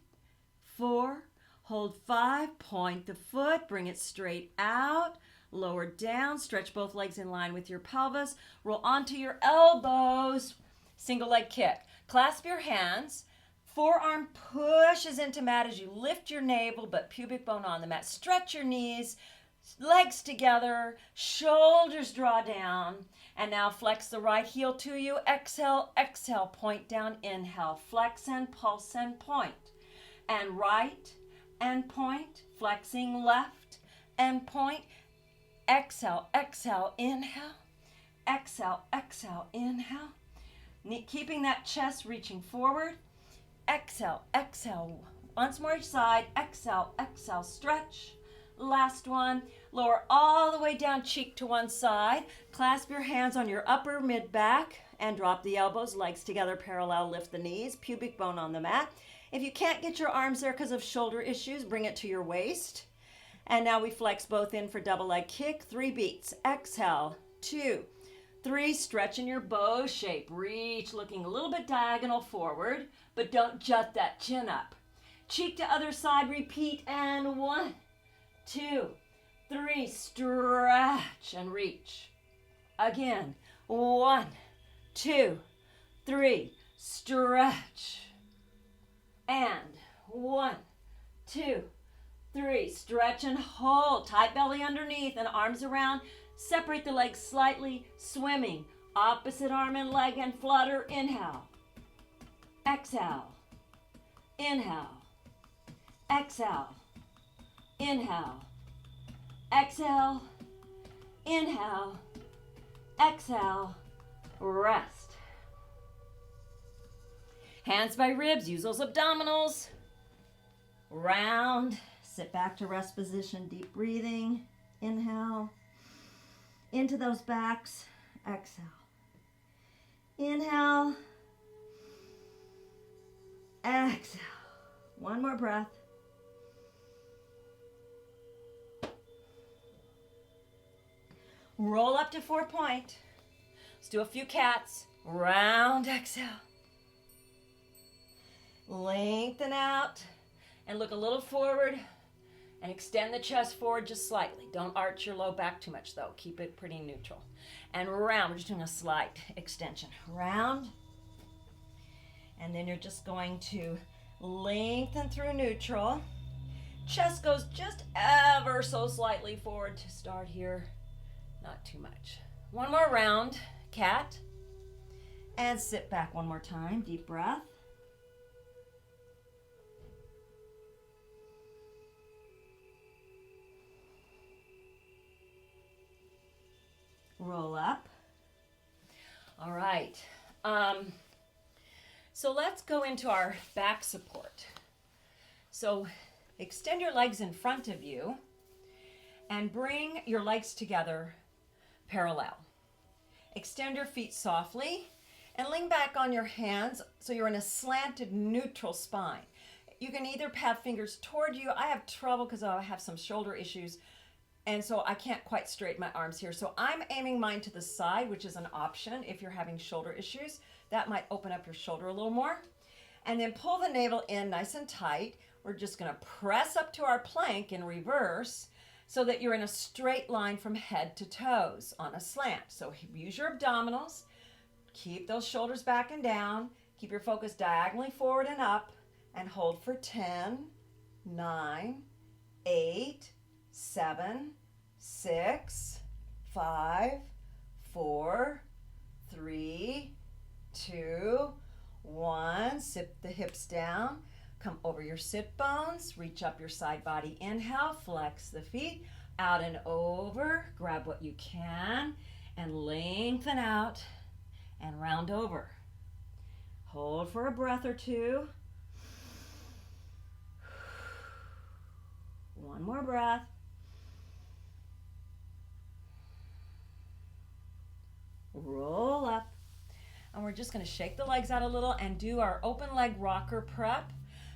4. Hold 5. Point the foot. Bring it straight out. Lower down. Stretch both legs in line with your pelvis. Roll onto your elbows. Single leg kick. Clasp your hands. Forearm pushes into mat as you lift your navel, but pubic bone on the mat. Stretch your knees. Legs together, shoulders draw down, and now flex the right heel to you. Exhale, exhale, point down, inhale, flex and pulse and point. And right and point, flexing left and point. Exhale, exhale, inhale, exhale, exhale, inhale. Keeping that chest reaching forward. Exhale, exhale, once more each side. Exhale, exhale, stretch. Last one, lower all the way down, cheek to one side. Clasp your hands on your upper mid-back and drop the elbows, legs together parallel, lift the knees, pubic bone on the mat. If you can't get your arms there because of shoulder issues, bring it to your waist. And now we flex both in for double leg kick, 3 beats. Exhale, 2, 3, stretch in your bow shape. Reach, looking a little bit diagonal forward, but don't jut that chin up. Cheek to other side, repeat, and 1, 2, 3, stretch and reach. Again, 1, 2, 3, stretch. And 1, 2, 3, stretch and hold. Tight belly underneath and arms around. Separate the legs slightly, swimming. Opposite arm and leg and flutter. Inhale. Exhale. Inhale. Exhale. Inhale. Exhale. Inhale. Exhale. Rest. Hands by ribs. Use those abdominals. Round. Sit back to rest position. Deep breathing. Inhale. Into those backs. Exhale. Inhale. Exhale. One more breath. Roll up to 4 point. Let's do a few cats. Round, exhale. Lengthen out and look a little forward and extend the chest forward just slightly. Don't arch your low back too much though. Keep it pretty neutral. And round, we're just doing a slight extension. Round. And then you're just going to lengthen through neutral. Chest goes just ever so slightly forward to start here. Not too much. One more round, cat. And sit back one more time, deep breath. Roll up. All right. So let's go into our back support. So extend your legs in front of you and bring your legs together parallel. Extend your feet softly and lean back on your hands so you're in a slanted neutral spine. You can either have fingers toward you. I have trouble because I have some shoulder issues, and so I can't quite straighten my arms here. So I'm aiming mine to the side, which is an option if you're having shoulder issues. That might open up your shoulder a little more. And then pull the navel in nice and tight. We're just going to press up to our plank in reverse so that you're in a straight line from head to toes on a slant. So use your abdominals. Keep those shoulders back and down. Keep your focus diagonally forward and up. And hold for 10, 9, 8, 7, 6, 5, 4, 3, 2, 1. Sit the hips down. Come over your sit bones. Reach up your side body. Inhale. Flex the feet. Out and over. Grab what you can. And lengthen out. And round over. Hold for a breath or two. One more breath. Roll up. And we're just going to shake the legs out a little and do our open leg rocker prep.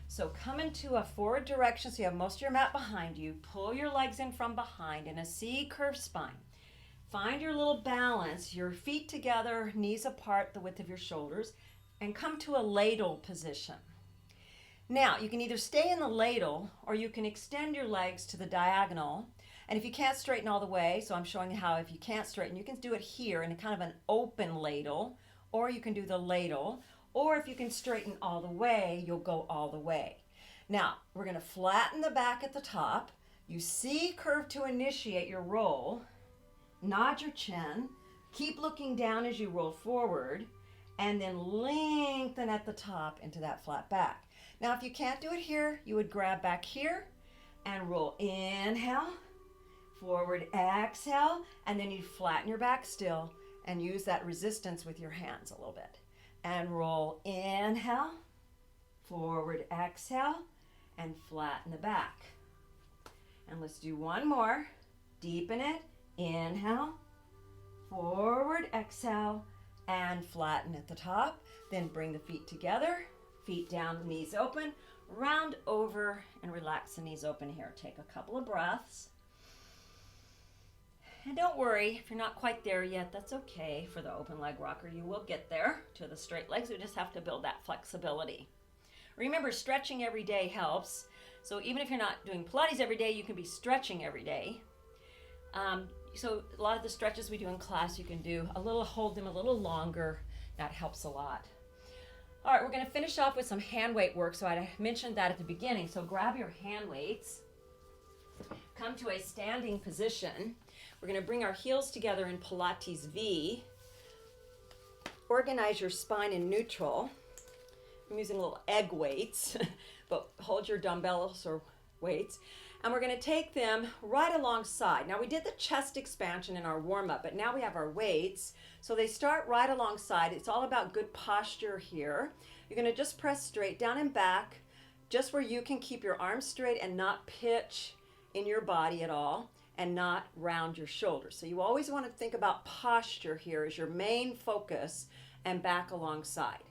So come into a forward direction so you have most of your mat behind you. Pull your legs in from behind in a C curved spine. Find your little balance, your feet together, knees apart, the width of your shoulders, and come to a ladle position. Now, you can either stay in the ladle or you can extend your legs to the diagonal. And if you can't straighten all the way, so I'm showing you how if you can't straighten, you can do it here in a kind of an open ladle, or you can do the ladle, or if you can straighten all the way, you'll go all the way. Now, we're going to flatten the back at the top. You see curve to initiate your roll. Nod your chin. Keep looking down as you roll forward, and then lengthen at the top into that flat back. Now, if you can't do it here, you would grab back here and roll. Inhale, forward, exhale, and then you flatten your back still and use that resistance with your hands a little bit. And roll. Inhale, forward, exhale, and flatten the back. And let's do one more. Deepen it. Inhale, forward, exhale, and flatten at the top. Then bring the feet together. Feet down, knees open, round over and relax the knees open here. Take a couple of breaths. And don't worry, if you're not quite there yet, that's okay for the open leg rocker. You will get there to the straight legs. We just have to build that flexibility. Remember, stretching every day helps. So even if you're not doing Pilates every day, you can be stretching every day. So a lot of the stretches we do in class, you can do a little, hold them a little longer. That helps a lot. All right, we're going to finish off with some hand weight work. So I mentioned that at the beginning. So grab your hand weights. Come to a standing position. We're going to bring our heels together in Pilates V. Organize your spine in neutral. I'm using little egg weights, but hold your dumbbells or weights. And we're going to take them right alongside. Now, we did the chest expansion in our warm-up, but now we have our weights. So they start right alongside. It's all about good posture here. You're going to just press straight down and back, just where you can keep your arms straight and not pitch in your body at all, and not round your shoulders. So you always want to think about posture here as your main focus, and back alongside.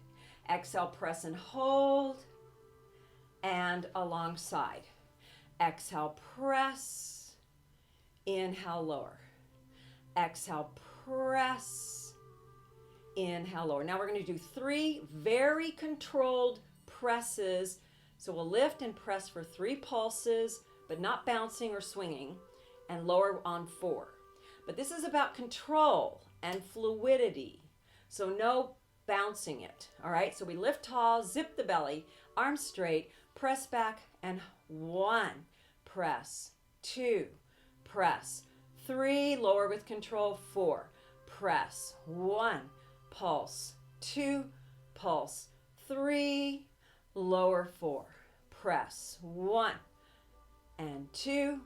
Exhale, press and hold, and alongside. Exhale, press. Inhale, lower. Exhale, press. Inhale, lower. Now we're going to do 3 very controlled presses. So we'll lift and press for 3 pulses, but not bouncing or swinging, and lower on 4. But this is about control and fluidity. So no bouncing it. All right, so we lift tall, zip the belly, arms straight, press back, and 1, press, 2, press, 3, lower with control, 4, press, 1, pulse, 2, pulse, 3, lower, 4, press, 1, and 2,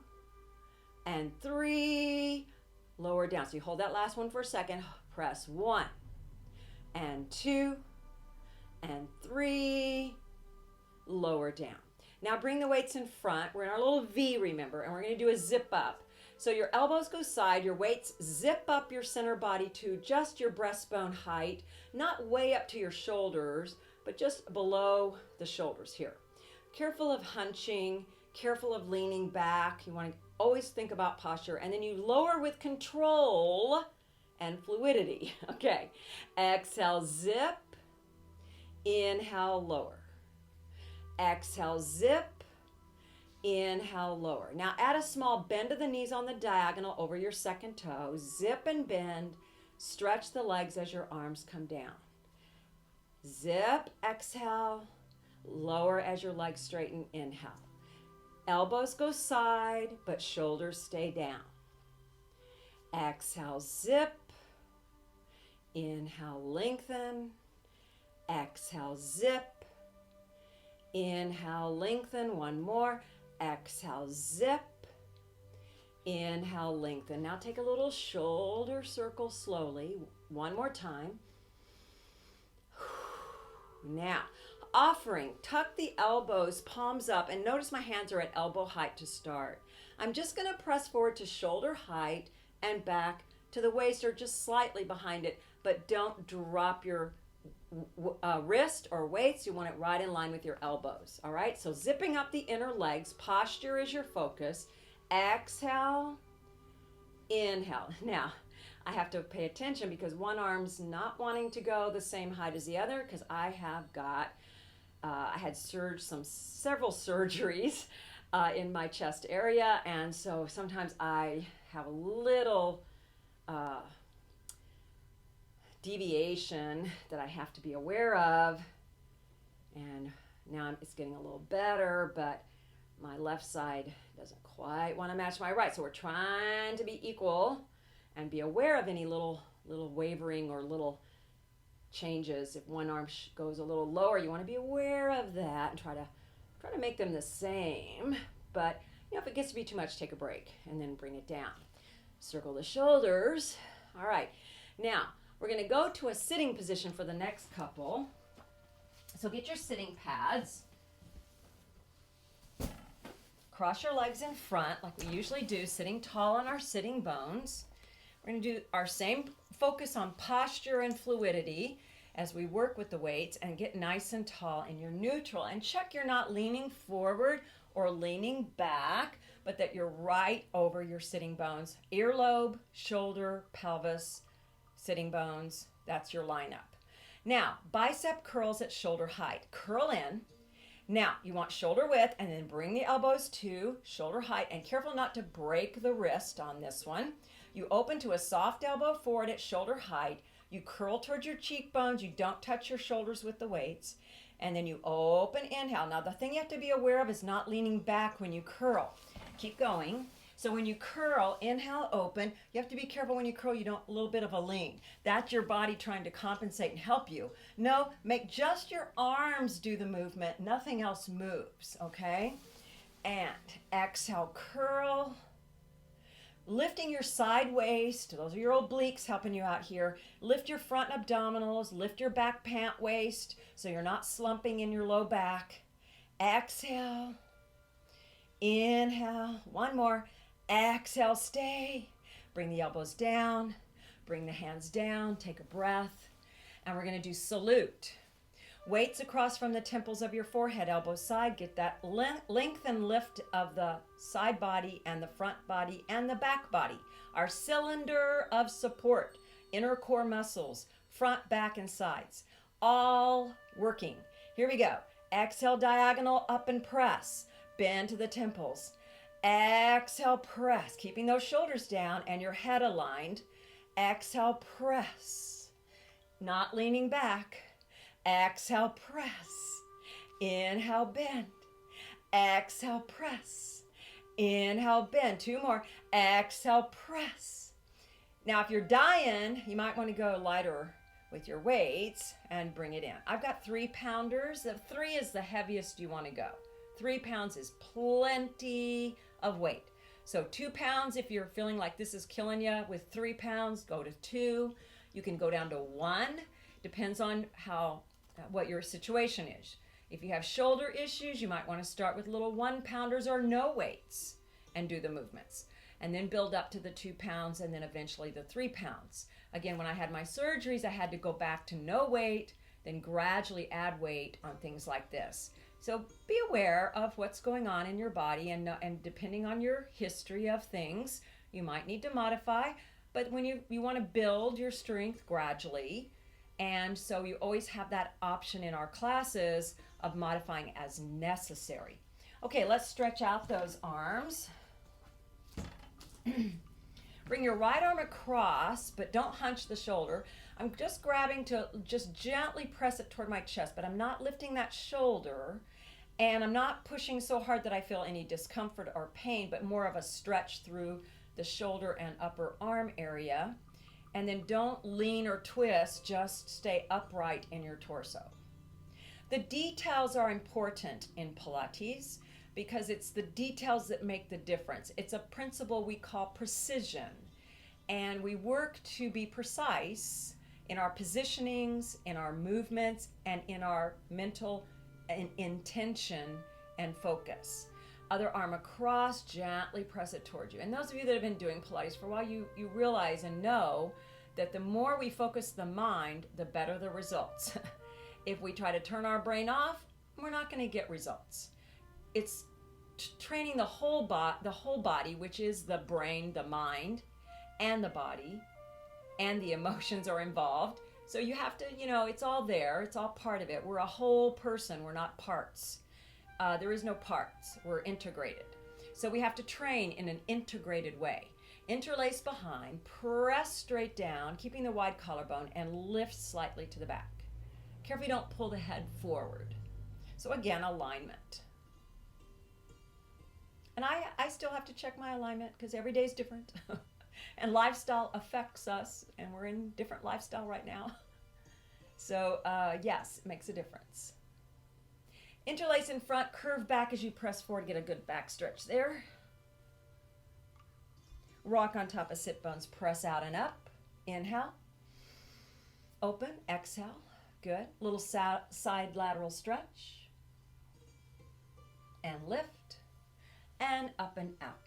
and 3, lower down. So you hold that last one for a second, press 1, and 2, and 3, lower down. Now bring the weights in front. We're in our little V, remember, and we're going to do a zip up. So your elbows go side, your weights zip up your center body to just your breastbone height, not way up to your shoulders, but just below the shoulders here. Careful of hunching, careful of leaning back. You want to always think about posture. And then you lower with control and fluidity. Okay, exhale, zip, inhale, lower. Exhale, zip, inhale, lower. Now add a small bend of the knees on the diagonal over your second toe. Zip and bend. Stretch the legs as your arms come down. Zip, exhale, lower as your legs straighten, inhale. Elbows go side, but shoulders stay down. Exhale, zip. Inhale, lengthen. Exhale, zip. Inhale, lengthen. One more. Exhale, zip. Inhale, lengthen. Now take a little shoulder circle slowly. One more time. Now, offering. Tuck the elbows, palms up, and notice my hands are at elbow height to start. I'm just going to press forward to shoulder height and back to the waist or just slightly behind it, but don't drop your wrist or weights. You want it right in line with your elbows. All right, so zipping up the inner legs, posture is your focus. Exhale, inhale. Now, I have to pay attention because one arm's not wanting to go the same height as the other because I have got, I had several surgeries in my chest area, and so sometimes I have a little deviation that I have to be aware of, and now it's getting a little better, but my left side doesn't quite want to match my right, so we're trying to be equal and be aware of any little wavering or little changes. If one arm goes a little lower, you want to be aware of that and try to make them the same. But if it gets to be too much, take a break and then bring it down. Circle the shoulders. All right, now we're going to go to a sitting position for the next couple. So get your sitting pads. Cross your legs in front like we usually do, sitting tall on our sitting bones. We're going to do our same focus on posture and fluidity as we work with the weights and get nice and tall in your neutral. And check you're not leaning forward or leaning back, but that you're right over your sitting bones. Earlobe, shoulder, pelvis, sitting bones, that's your lineup. Now, bicep curls at shoulder height. Curl in. Now, you want shoulder width and then bring the elbows to shoulder height, and careful not to break the wrist on this one. You open to a soft elbow forward at shoulder height. You curl towards your cheekbones. You don't touch your shoulders with the weights. And then you open, inhale. Now, the thing you have to be aware of is not leaning back when you curl. Keep going. So when you curl, inhale, open. You have to be careful when you curl, you don't, a little bit of a lean. That's your body trying to compensate and help you. No, make just your arms do the movement. Nothing else moves, okay? And exhale, curl. Lifting your side waist. Those are your obliques helping you out here. Lift your front abdominals. Lift your back pant waist so you're not slumping in your low back. Exhale. Inhale. One more. Exhale, stay. Bring the elbows down. Bring the hands down. Take a breath. And we're going to do salute. Weights across from the temples of your forehead, elbow side. Get that length and lift of the side body and the front body and the back body. Our cylinder of support. Inner core muscles. Front, back, and sides. All working. Here we go. Exhale, diagonal, up and press. Bend to the temples. Exhale, press, keeping those shoulders down and your head aligned. Exhale, press, not leaning back. Exhale, press. Inhale, bend. Exhale, press. Inhale, bend. Two more. Exhale, press. Now, if you're dying, you might want to go lighter with your weights and bring it in. I've got 3-pounders. The 3 is the heaviest you want to go. 3 pounds is plenty of weight. So 2 pounds, if you're feeling like this is killing you with 3 pounds, go to 2. You can go down to 1. Depends on what your situation is. If you have shoulder issues, you might want to start with little 1-pounders or no weights and do the movements. And then build up to the 2 pounds and then eventually the 3 pounds. Again, when I had my surgeries, I had to go back to no weight, then gradually add weight on things like this. So be aware of what's going on in your body, and depending on your history of things, you might need to modify. But when you want to build your strength gradually, and so you always have that option in our classes of modifying as necessary. Okay, let's stretch out those arms. Bring your right arm across, but don't hunch the shoulder. I'm just grabbing to just gently press it toward my chest, but I'm not lifting that shoulder, and I'm not pushing so hard that I feel any discomfort or pain, but more of a stretch through the shoulder and upper arm area. And then don't lean or twist, just stay upright in your torso. The details are important in Pilates because it's the details that make the difference. It's a principle we call precision, and we work to be precise in our positionings, in our movements, and in our mental intention and focus. Other arm across, gently press it towards you. And those of you that have been doing Pilates for a while, you realize and know that the more we focus the mind, the better the results. If we try to turn our brain off, we're not going to get results. It's training the whole body, which is the brain, the mind, and the body, and the emotions are involved. So you have to, it's all there. It's all part of it. We're a whole person. We're not parts. There is no parts. We're integrated. So we have to train in an integrated way. Interlace behind, press straight down, keeping the wide collarbone, and lift slightly to the back. Carefully don't pull the head forward. So again, alignment. And I still have to check my alignment because every day is different. And lifestyle affects us, and we're in different lifestyle right now. So yes, it makes a difference. Interlace in front, curve back as you press forward, get a good back stretch there. Rock on top of sit bones, press out and up. Inhale. Open, exhale. Good. Little side lateral stretch. And lift. And up and out.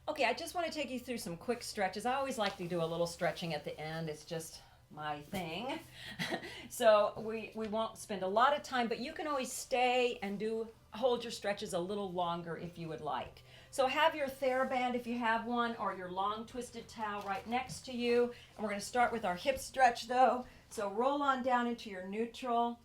Okay, I just want to take you through some quick stretches. I always like to do a little stretching at the end. It's just my thing. So we won't spend a lot of time, but you can always stay and hold your stretches a little longer if you would like. So have your TheraBand if you have one, or your long twisted towel right next to you. And we're going to start with our hip stretch though. So roll on down into your neutral.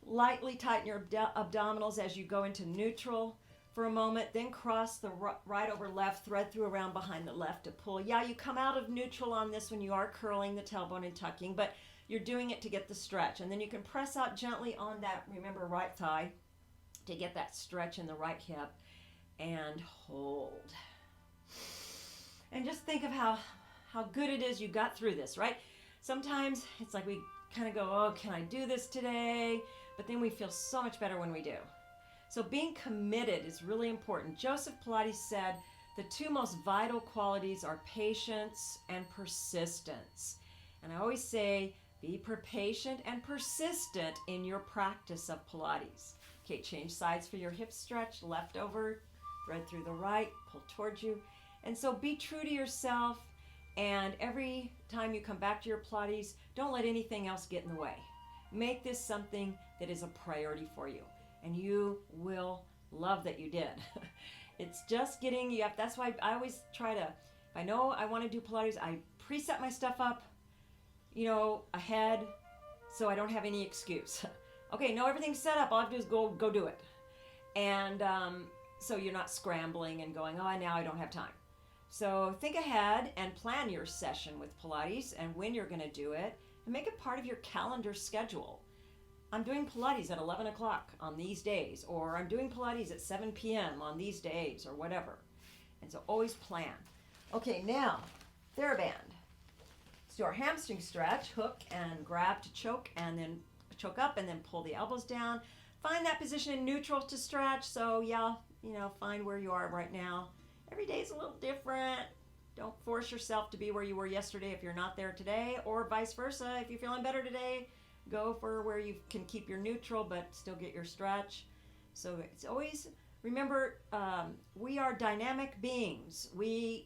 Lightly tighten your abdominals as you go into neutral for a moment. Then cross the right over left, thread through around behind the left to pull. Yeah, you come out of neutral on this when you are curling the tailbone and tucking, but you're doing it to get the stretch. And then you can press out gently on that, remember, right thigh to get that stretch in the right hip. And hold. And just think of how good it is you got through this, right? Sometimes it's like we kind of go, oh, can I do this today? But then we feel so much better when we do. So being committed is really important. Joseph Pilates said the two most vital qualities are patience and persistence. And I always say, be patient and persistent in your practice of Pilates. Okay, change sides for your hip stretch, left over, thread through the right, pull towards you. And so be true to yourself, and every time you come back to your Pilates, don't let anything else get in the way. Make this something that is a priority for you, and you will love that you did. It's just getting you up. That's why I always try to, if I know I want to do Pilates, I preset my stuff up, ahead, so I don't have any excuse. Okay, no, everything's set up. All I have to do is go do it. And so you're not scrambling and going, oh, now I don't have time. So think ahead and plan your session with Pilates and when you're going to do it, and make it part of your calendar schedule. I'm doing Pilates at 11 o'clock on these days, or I'm doing Pilates at 7 p.m. on these days, or whatever. And so always plan. Okay, now, TheraBand. Let's do our hamstring stretch. Hook and grab to choke, and then choke up, and then pull the elbows down. Find that position in neutral to stretch. So yeah, find where you are right now. Every day is a little different. Don't force yourself to be where you were yesterday if you're not there today, or vice versa. If you're feeling better today, go for where you can keep your neutral but still get your stretch. So it's always, remember, we are dynamic beings. We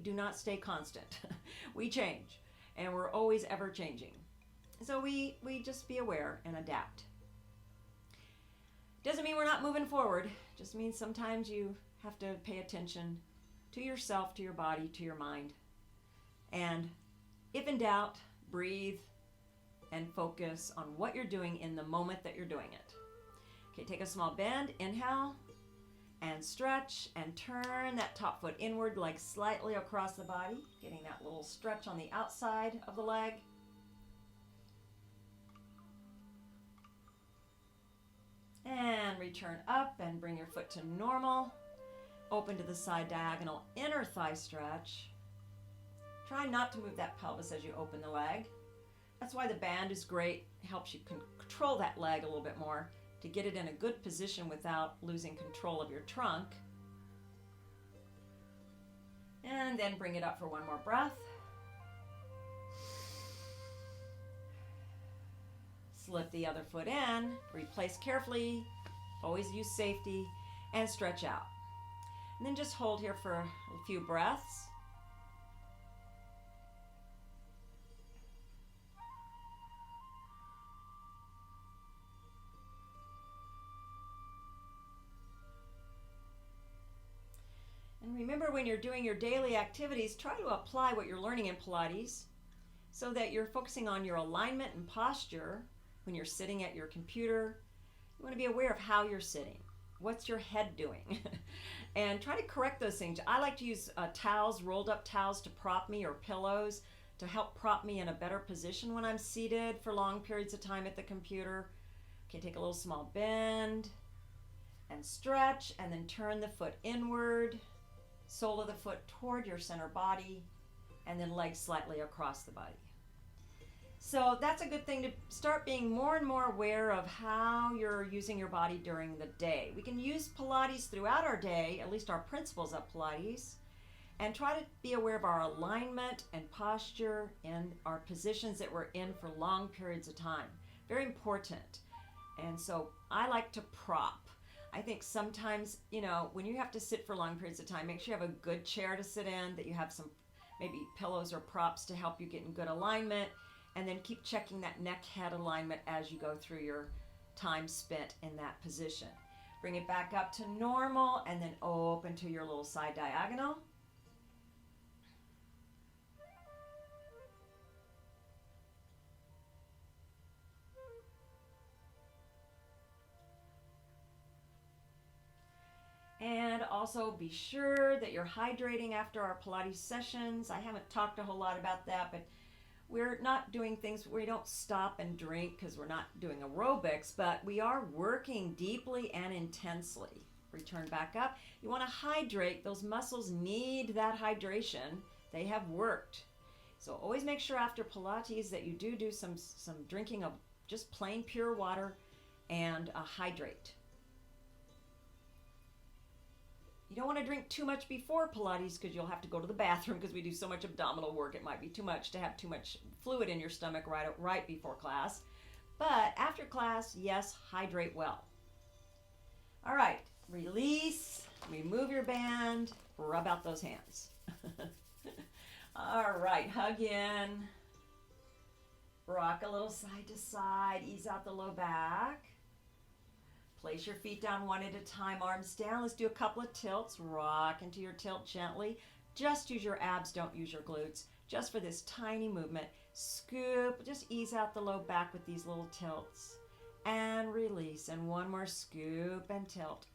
do not stay constant. We change, and we're always ever changing. So we just be aware and adapt. Doesn't mean we're not moving forward. Just means sometimes you have to pay attention to yourself, to your body, to your mind. And if in doubt, breathe and focus on what you're doing in the moment that you're doing it. Okay, take a small bend, inhale, and stretch, and turn that top foot inward, leg slightly across the body, getting that little stretch on the outside of the leg. And return up and bring your foot to normal. Open to the side diagonal inner thigh stretch. Try not to move that pelvis as you open the leg. That's why the band is great. It helps you control that leg a little bit more to get it in a good position without losing control of your trunk. And then bring it up for one more breath. Slip the other foot in, replace carefully, always use safety, and stretch out. And then just hold here for a few breaths. And remember, when you're doing your daily activities, try to apply what you're learning in Pilates so that you're focusing on your alignment and posture when you're sitting at your computer. You want to be aware of how you're sitting. What's your head doing? And try to correct those things. I like to use towels, rolled up towels to prop me, or pillows to help prop me in a better position when I'm seated for long periods of time at the computer. Okay, take a little small bend and stretch, and then turn the foot inward, sole of the foot toward your center body, and then legs slightly across the body. So that's a good thing to start being more and more aware of how you're using your body during the day. We can use Pilates throughout our day, at least our principles of Pilates, and try to be aware of our alignment and posture in our positions that we're in for long periods of time. Very important. And so I like to prop. I think sometimes, when you have to sit for long periods of time, make sure you have a good chair to sit in, that you have some maybe pillows or props to help you get in good alignment. And then keep checking that neck-head alignment as you go through your time spent in that position. Bring it back up to normal, and then open to your little side diagonal. And also be sure that you're hydrating after our Pilates sessions. I haven't talked a whole lot about that, but we're not doing things where we don't stop and drink because we're not doing aerobics, but we are working deeply and intensely. Return back up. You want to hydrate. Those muscles need that hydration. They have worked. So always make sure after Pilates that you do some drinking of just plain pure water and hydrate. You don't want to drink too much before Pilates because you'll have to go to the bathroom because we do so much abdominal work. It might be too much to have too much fluid in your stomach right before class. But after class, yes, hydrate well. All right, release, remove your band, rub out those hands. All right, hug in, rock a little side to side, ease out the low back. Place your feet down one at a time, arms down. Let's do a couple of tilts. Rock into your tilt gently. Just use your abs, don't use your glutes. Just for this tiny movement. Scoop, just ease out the low back with these little tilts. And release. And one more scoop and tilt.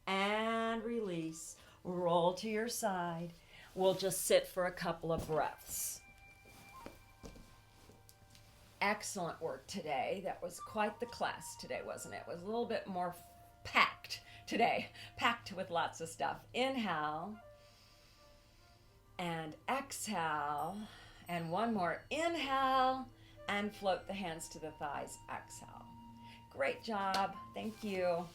And release. Roll to your side. We'll just sit for a couple of breaths. Excellent work today. That was quite the class today, wasn't it? It was a little bit more packed today, packed with lots of stuff. Inhale and exhale, and one more. Inhale and float the hands to the thighs. Exhale. Great job. Thank you.